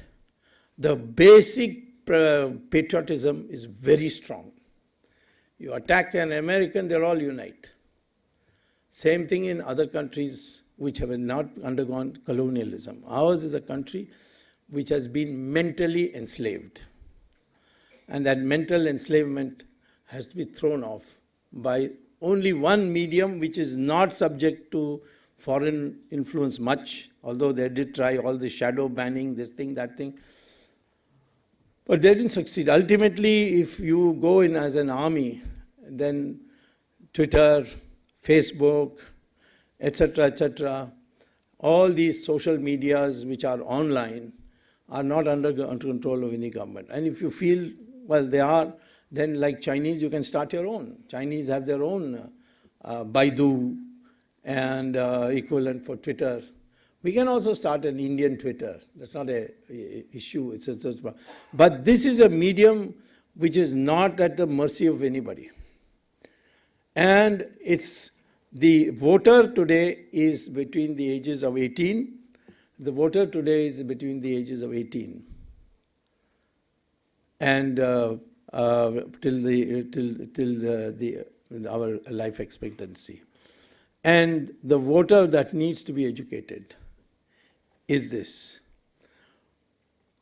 the basic patriotism is very strong. You attack an American, they'll all unite. Same thing in other countries which have not undergone colonialism. Ours is a country which has been mentally enslaved. And that mental enslavement has to be thrown off by only one medium which is not subject to foreign influence much, although they did try all the shadow banning, this thing, that thing. But they didn't succeed. Ultimately, if you go in as an army, then Twitter, Facebook, etc., all these social medias which are online are not under control of any government. And if you feel, well, they are, then like Chinese, you can start your own. Chinese have their own Baidu and equivalent for Twitter. We can also start an Indian Twitter. That's not an issue. But this is a medium which is not at the mercy of anybody. And the voter today is between the ages of 18. The voter today is between the ages of 18 and till our life expectancy. And the voter that needs to be educated is this.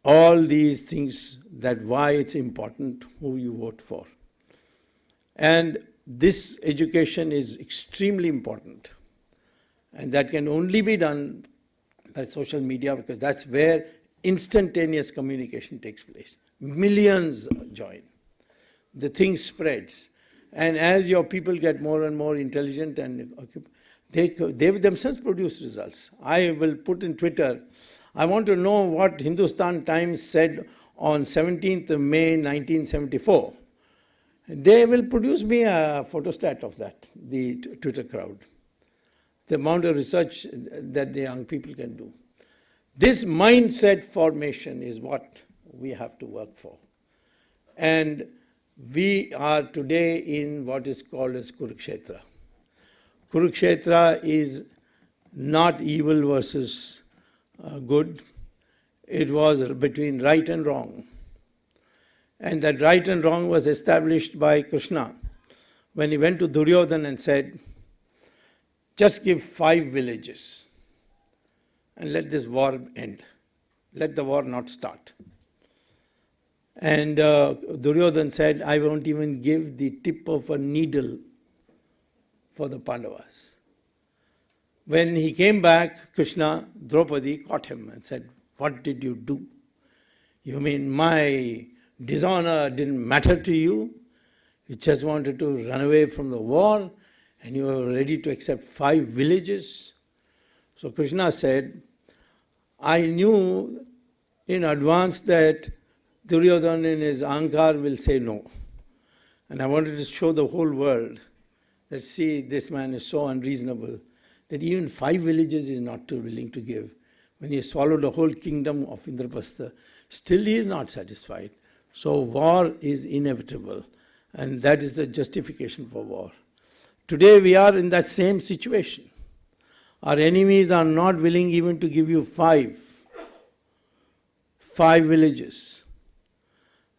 All these things, that why it's important who you vote for. And this education is extremely important. And that can only be done by social media, because that's where instantaneous communication takes place. Millions join. The thing spreads. And as your people get more and more intelligent, and they themselves produce results. I will put in Twitter, I want to know what Hindustan Times said on 17th of May 1974. They will produce me a photostat of that, the Twitter crowd. The amount of research that the young people can do. This mindset formation is what we have to work for. And we are today in what is called as Kurukshetra. Kurukshetra is not evil versus good. It was between right and wrong. And that right and wrong was established by Krishna when he went to Duryodhana and said, just give 5 villages and let this war end. Let the war not start. And Duryodhana said, I won't even give the tip of a needle for the Pandavas. When he came back, Krishna, Draupadi caught him and said, what did you do? You mean my dishonor didn't matter to you? You just wanted to run away from the war and you were ready to accept 5 villages? So Krishna said, I knew in advance that Duryodhana in his ankar will say no. And I wanted to show the whole world that, see, this man is so unreasonable that even 5 villages is not too willing to give. When he swallowed the whole kingdom of Indraprastha, still he is not satisfied. So war is inevitable, and that is the justification for war. Today we are in that same situation. Our enemies are not willing even to give you 5 villages.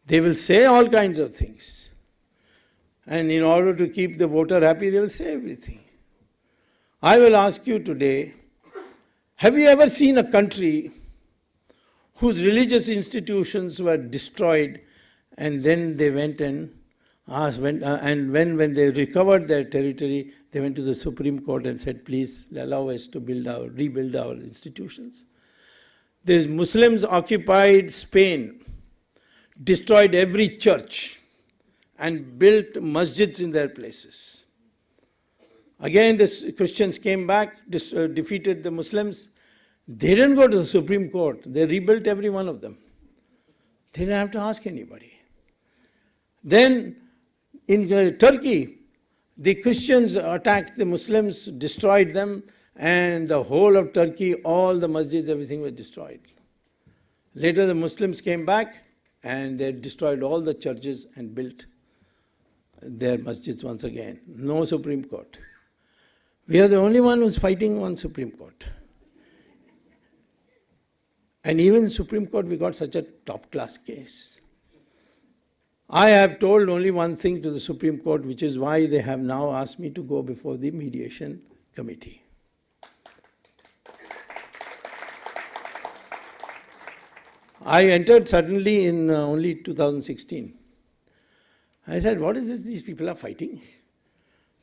They will say all kinds of things. And in order to keep the voter happy, they will say everything. I will ask you today, have you ever seen a country whose religious institutions were destroyed and then they went and asked, and when they recovered their territory, they went to the Supreme Court and said, please allow us to rebuild our institutions? The Muslims occupied Spain, destroyed every church and built masjids in their places. Again, the Christians came back, defeated the Muslims. They didn't go to the Supreme Court. They rebuilt every one of them. They didn't have to ask anybody. Then in Turkey, the Christians attacked the Muslims, destroyed them, and the whole of Turkey, all the masjids, everything was destroyed. Later the Muslims came back and they destroyed all the churches and built their masjids once again. No Supreme Court. We are the only one who's fighting on Supreme Court. And even in Supreme Court we got such a top-class case. I have told only one thing to the Supreme Court, which is why they have now asked me to go before the mediation committee. I entered suddenly in only 2016. I said, what is it these people are fighting?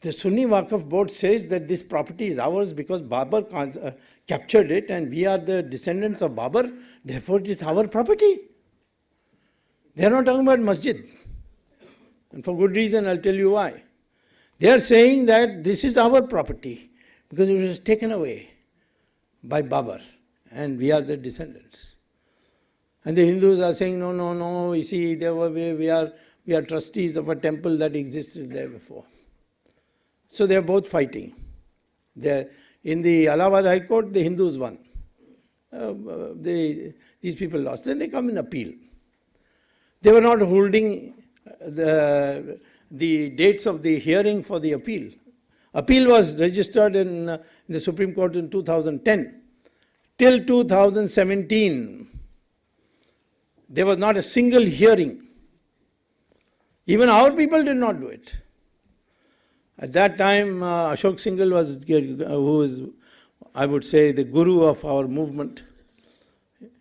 The Sunni Waqf board says that this property is ours because Babur captured it and we are the descendants of Babur, therefore it is our property. They are not talking about masjid. And for good reason, I'll tell you why. They are saying that this is our property because it was taken away by Babur and we are the descendants. And the Hindus are saying, no, no, no, you see, we are trustees of a temple that existed there before. So they are both fighting. In the Allahabad High Court, the Hindus won. These people lost. Then they come in appeal. They were not holding the dates of the hearing for the appeal. Appeal was registered in the Supreme Court in 2010. Till 2017, there was not a single hearing. Even our people did not do it. At that time, Ashok Singhal was, who is, I would say, the guru of our movement.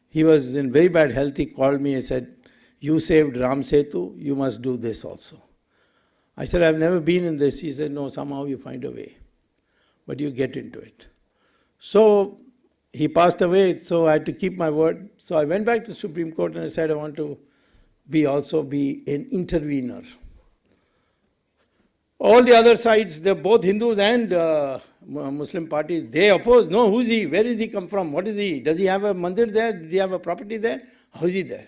He was in very bad health. He called me and said, you saved Ram Setu, you must do this also. I said, I've never been in this. He said, no, somehow you find a way. But you get into it. So he passed away, so I had to keep my word. So I went back to the Supreme Court and I said, I want to also be an intervener. All the other sides, they're both Hindus and Muslim parties, they oppose. No, who's he? Where is he come from? What is he? Does he have a mandir there? Did he have a property there? How is he there?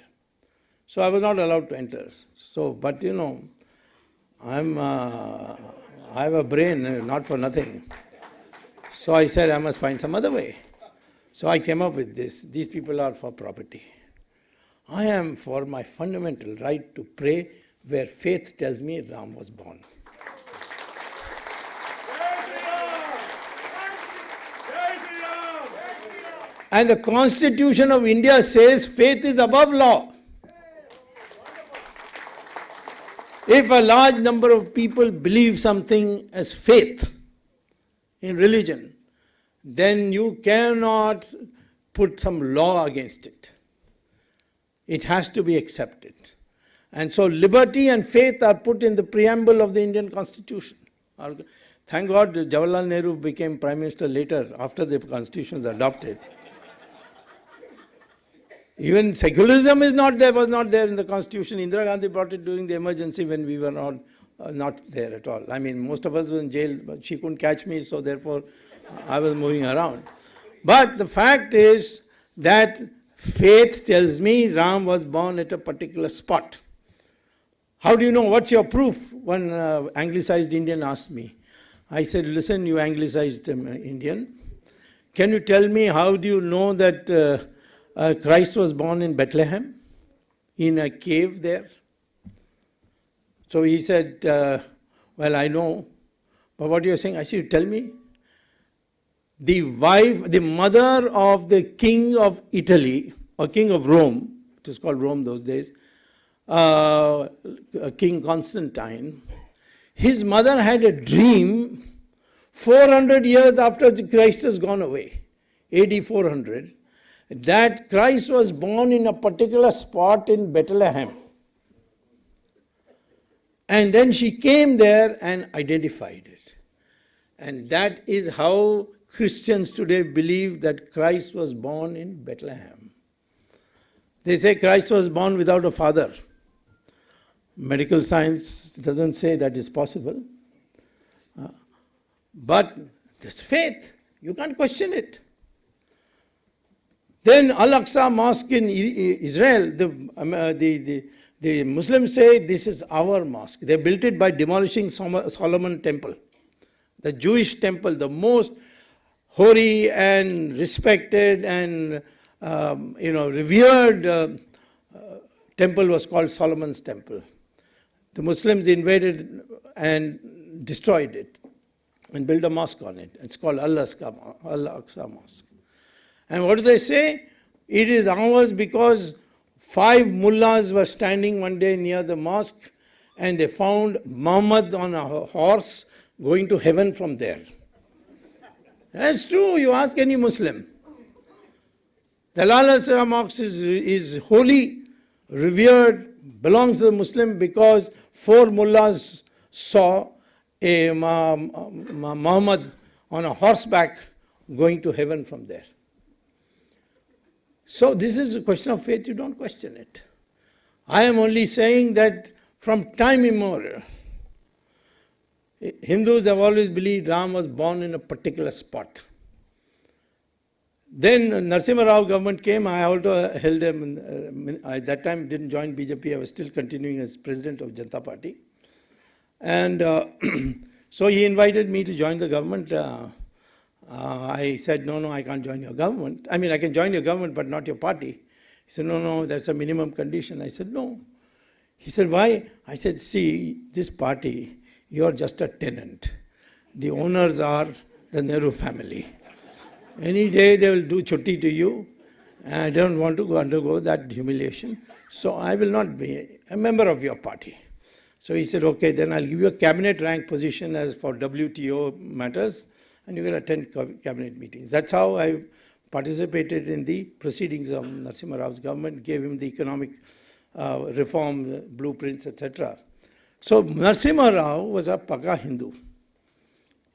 So I was not allowed to enter. So, but you know, I have a brain, not for nothing. So I said, I must find some other way. So I came up with this. These people are for property. I am for my fundamental right to pray where faith tells me Ram was born. And the Constitution of India says faith is above law. If a large number of people believe something as faith in religion, then you cannot put some law against it. It has to be accepted. And so liberty and faith are put in the preamble of the Indian Constitution. Thank God Jawaharlal Nehru became Prime Minister later, after the Constitution was adopted. Even secularism was not there in the Constitution. Indira Gandhi brought it during the emergency when we were not there at all. I mean, most of us were in jail, but she couldn't catch me, so therefore I was moving around. But the fact is that faith tells me Ram was born at a particular spot. How do you know? What's your proof? One anglicized Indian asked me. I said, listen, you anglicized Indian, can you tell me how do you know that Christ was born in Bethlehem, in a cave there? So he said, well, I know, but what you're saying, I said, tell me. The mother of the king of Italy, or king of Rome, it was called Rome those days, King Constantine, his mother had a dream 400 years after Christ has gone away, AD 400, that Christ was born in a particular spot in Bethlehem. And then she came there and identified it. And that is how Christians today believe that Christ was born in Bethlehem. They say Christ was born without a father. Medical science doesn't say that is possible. But there's faith. You can't question it. Then Al-Aqsa Mosque in Israel, the Muslims say this is our mosque. They built it by demolishing Solomon Temple, the Jewish temple, the most holy and respected and revered temple was called Solomon's Temple. The Muslims invaded and destroyed it and built a mosque on it. It's called Al-Aqsa Mosque. And what do they say? It is ours because 5 mullahs were standing one day near the mosque and they found Muhammad on a horse going to heaven from there. That's true. You ask any Muslim. The Al-Aqsa Mosque is holy, revered, belongs to the Muslim because 4 mullahs saw a Muhammad on a horseback going to heaven from there. So this is a question of faith, you don't question it. I am only saying that from time immemorial, Hindus have always believed Ram was born in a particular spot. Then Narasimha Rao government came, I also held him, at that time didn't join BJP, I was still continuing as president of Janata Party. And so he invited me to join the government. I said, no, I can't join your government. I mean, I can join your government, but not your party. He said, no, that's a minimum condition. I said, no. He said, why? I said, see, this party, you're just a tenant. The owners are the Nehru family. Any day they will do chutti to you. And I don't want to undergo that humiliation. So I will not be a member of your party. So he said, okay, then I'll give you a cabinet rank position as for WTO matters. And you can attend cabinet meetings. That's how I participated in the proceedings of Narasimha Rao's government, gave him the economic reform blueprints, etc. So Narasimha Rao was a Paka Hindu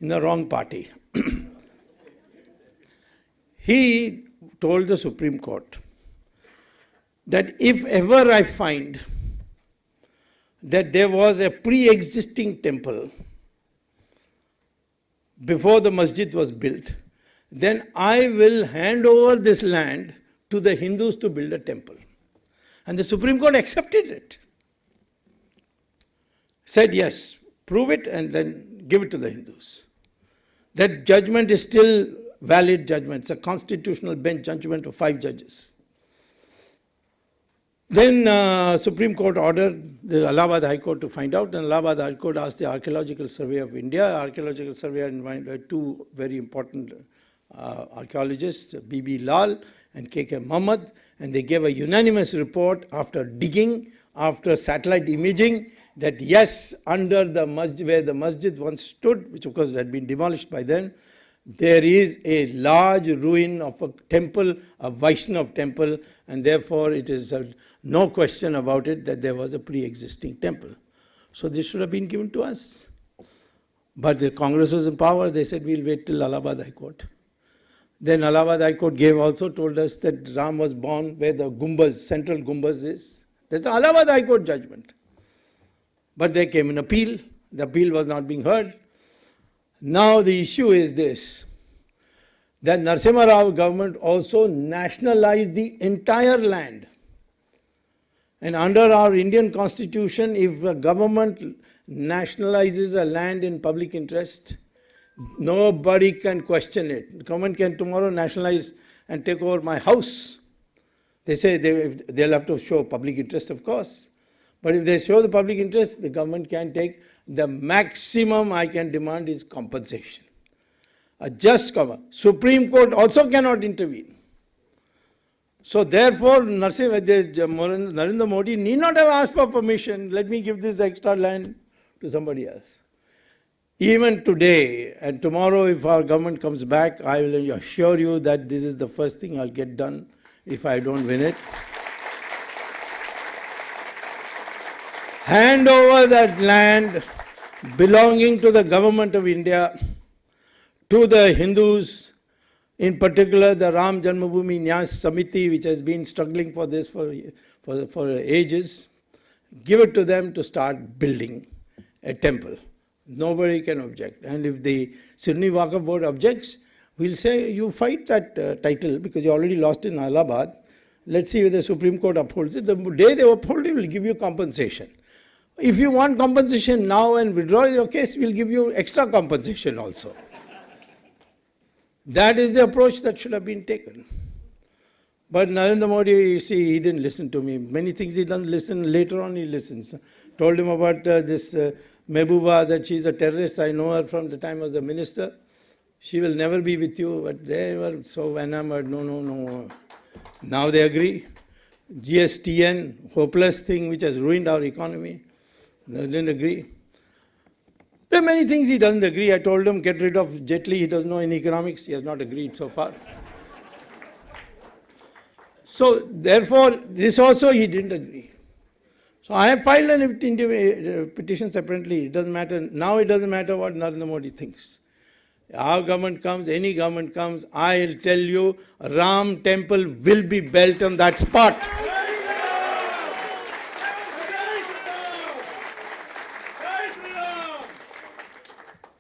in the wrong party. He told the Supreme Court that if ever I find that there was a pre-existing temple before the masjid was built, then I will hand over this land to the Hindus to build a temple. And the Supreme Court accepted it. Said yes, prove it and then give it to the Hindus. That judgment is still valid judgment. It's a constitutional bench judgment of 5 judges. Then Supreme Court ordered the Allahabad High Court to find out, and Allahabad High Court asked the Archaeological Survey of India. Archaeological Survey invited 2 very important archaeologists, B.B. Lal and K.K. Muhammad, and they gave a unanimous report after digging, after satellite imaging, that yes, under the masjid, where the masjid once stood, which of course had been demolished by then, there is a large ruin of a temple, a Vaishnav temple, and therefore it is no question about it that there was a pre-existing temple. So this should have been given to us. But the Congress was in power, they said we'll wait till Allahabad High Court. Then Allahabad High Court told us that Ram was born where the Gumbaz, central Gumbaz is. That's the Allahabad High Court judgment. But there came an appeal. The appeal was not being heard. Now the issue is this, that Narasimha Rao government also nationalized the entire land. And under our Indian constitution, if a government nationalizes a land in public interest, nobody can question it. The government can tomorrow nationalize and take over my house. They say they'll have to show public interest, of course. But if they show the public interest, the government can take the maximum I can demand is compensation. A just Supreme Court also cannot intervene. So therefore, Narendra Modi need not have asked for permission. Let me give this extra land to somebody else. Even today and tomorrow, if our government comes back, I will assure you that this is the first thing I'll get done if I don't win it. Hand over that land belonging to the government of India to the Hindus, in particular the Ram Janmabhoomi Nyas Samiti, which has been struggling for this for ages. Give it to them to start building a temple. Nobody can object. And if the Sunni Waqf Board objects, We'll say, you fight that title because you already lost in Allahabad. Let's see whether the Supreme Court upholds it. The day they uphold it, we'll give you compensation. If you want compensation now and withdraw your case, we'll give you extra compensation also. That is the approach that should have been taken. But Narendra Modi, you see, he didn't listen to me. Many things he doesn't listen. Later on he listens. Told him about this Mehbooba, that she's a terrorist. I know her from the time I was a minister. She will never be with you. But they were so enamored. No. Now they agree. GSTN, hopeless thing which has ruined our economy. They didn't agree. There are many things he doesn't agree. I told him, get rid of Jetli. He doesn't know any economics. He has not agreed so far. So, therefore, this also he didn't agree. So, I have filed a petition separately. It doesn't matter. Now it doesn't matter what Narendra Modi thinks. Our government comes, any government comes, I'll tell you, Ram temple will be built on that spot.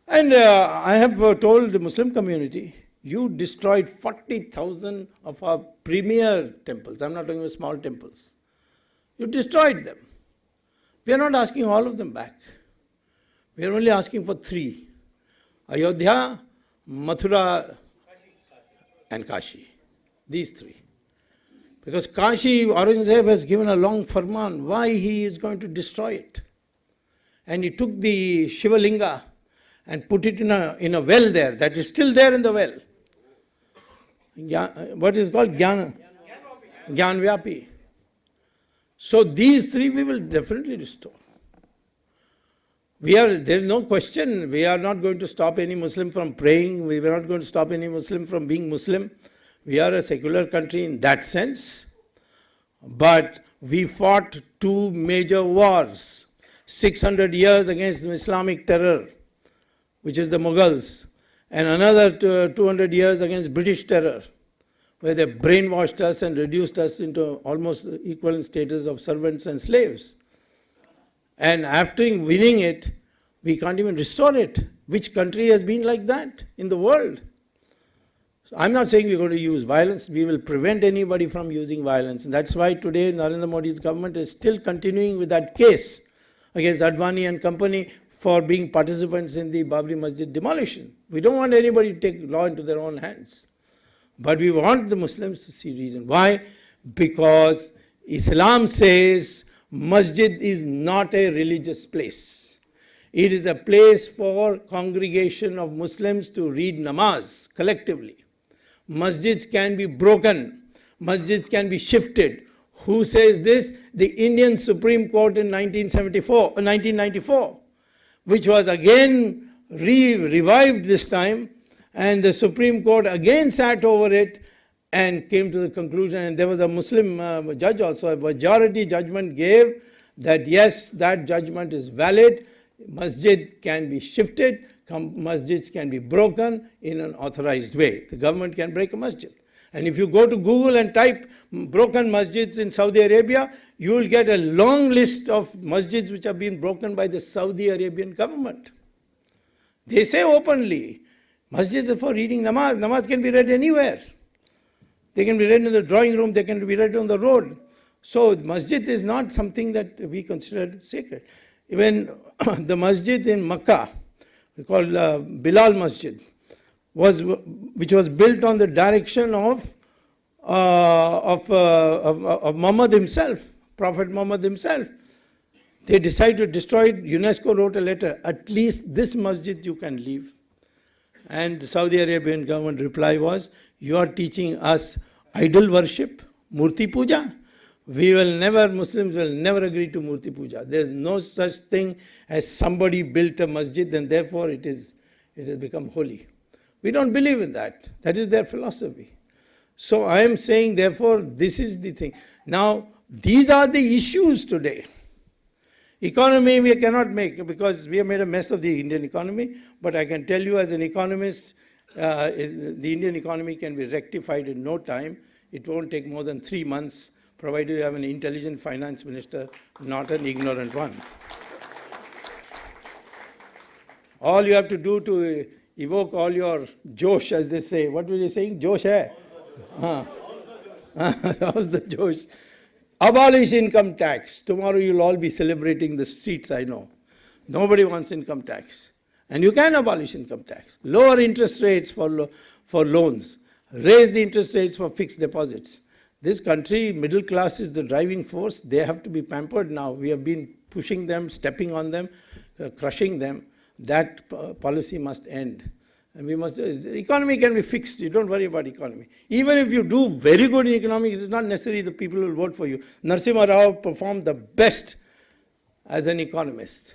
And I have told the Muslim community, you destroyed 40,000 of our premier temples. I'm not talking about small temples. You destroyed them. We are not asking all of them back. We are only asking for 3. Ayodhya, Mathura and Kashi. These 3. Because Kashi, Aurangzeb has given a long farman why he is going to destroy it. And he took the Shiva Linga and put it in a well there. That is still there in the well. What is called Gyanvyapi. So these 3 we will definitely restore. There is no question, we are not going to stop any Muslim from praying, we are not going to stop any Muslim from being Muslim. We are a secular country in that sense. But we fought 2 major wars, 600 years against Islamic terror, which is the Mughals, and another 200 years against British terror, where they brainwashed us and reduced us into almost equivalent status of servants and slaves. And after winning it, we can't even restore it. Which country has been like that in the world? So I'm not saying we're going to use violence. We will prevent anybody from using violence. And that's why today Narendra Modi's government is still continuing with that case against Advani and company for being participants in the Babri Masjid demolition. We don't want anybody to take law into their own hands. But we want the Muslims to see reason. Why? Because Islam says Masjid is not a religious place. It is a place for congregation of Muslims to read namaz collectively. Masjids can be broken. Masjids can be shifted. Who says this? The Indian Supreme Court in 1994, which was again revived this time, and the Supreme Court again sat over it and came to the conclusion, and there was a Muslim judge also, a majority judgment gave that yes, that judgment is valid, masjid can be shifted, masjids can be broken in an authorized way. The government can break a masjid. And if you go to Google and type broken masjids in Saudi Arabia, you will get a long list of masjids which have been broken by the Saudi Arabian government. They say openly, masjids are for reading namaz. Namaz can be read anywhere. They can be read in the drawing room, they can be read on the road. So masjid is not something that we consider sacred. Even the masjid in Makkah, called Bilal Masjid, which was built on the direction of Muhammad himself, Prophet Muhammad himself. They decided to destroy it. UNESCO wrote a letter, at least this masjid you can leave. And the Saudi Arabian government reply was, you are teaching us idol worship, murti puja. Muslims will never agree to murti puja. There is no such thing as somebody built a masjid and therefore it has become holy. We don't believe in that. That is their philosophy. So I am saying, therefore, this is the thing. Now, these are the issues today. Economy we cannot make because we have made a mess of the Indian economy. But I can tell you as an economist, the Indian economy can be rectified in no time. It won't take more than 3 months, provided you have an intelligent finance minister, not an ignorant one. All you have to do to evoke all your josh, as they say. What were you saying? Josh hai? How's the josh? Abolish income tax. Tomorrow you'll all be celebrating the streets, I know. Nobody wants income tax. And you can abolish income tax. Lower interest rates for loans. Raise the interest rates for fixed deposits. This country, middle class is the driving force. They have to be pampered now. We have been pushing them, stepping on them, crushing them. That policy must end. And we must, the economy can be fixed. You don't worry about economy. Even if you do very good in economics, it's not necessary the people will vote for you. Narasimha Rao performed the best as an economist.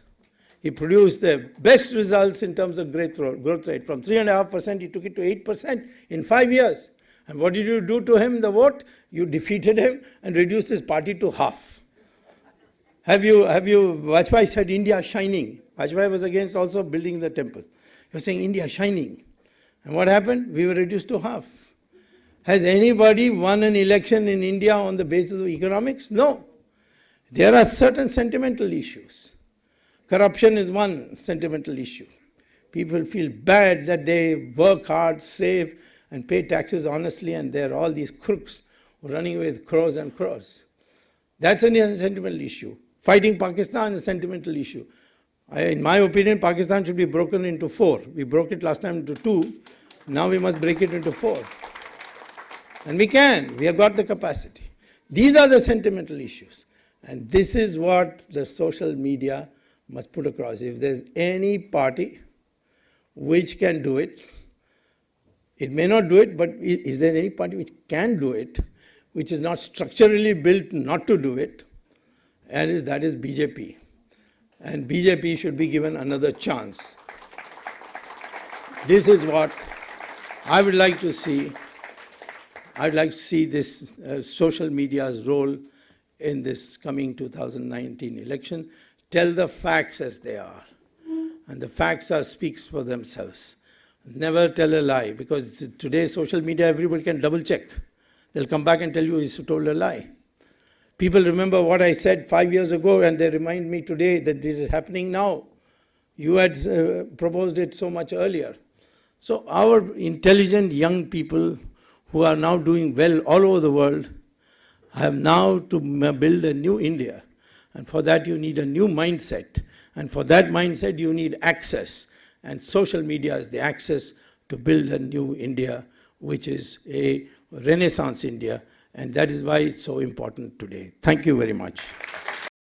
He produced the best results in terms of growth rate. From 3.5%, he took it to 8% in 5 years. And what did you do to him, the vote? You defeated him and reduced his party to half. Vajpayee said India shining. Vajpayee was against also building the temple. You're saying India shining. And what happened? We were reduced to half. Has anybody won an election in India on the basis of economics? No. There are certain sentimental issues. Corruption is one sentimental issue. People feel bad that they work hard, save, and pay taxes honestly, and there are all these crooks running with crores and crores. That's a sentimental issue. Fighting Pakistan is a sentimental issue. In my opinion, Pakistan should be broken into 4. We broke it last time into 2. Now we must break it into 4. And we can. We have got the capacity. These are the sentimental issues. And this is what the social media must put across. If there's any party which can do it, it may not do it, but is there any party which can do it, which is not structurally built not to do it, and that is BJP. And BJP should be given another chance. This is what I would like to see. I'd like to see this social media's role in this coming 2019 election. Tell the facts as they are. And the facts speaks for themselves. Never tell a lie, because today social media, everybody can double check. They'll come back and tell you you told a lie. People remember what I said 5 years ago, and they remind me today that this is happening now. You had proposed it so much earlier. So our intelligent young people who are now doing well all over the world have now to build a new India. And for that you need a new mindset. And for that mindset you need access. And social media is the access to build a new India, which is a Renaissance India. And that is why it's so important today. Thank you very much.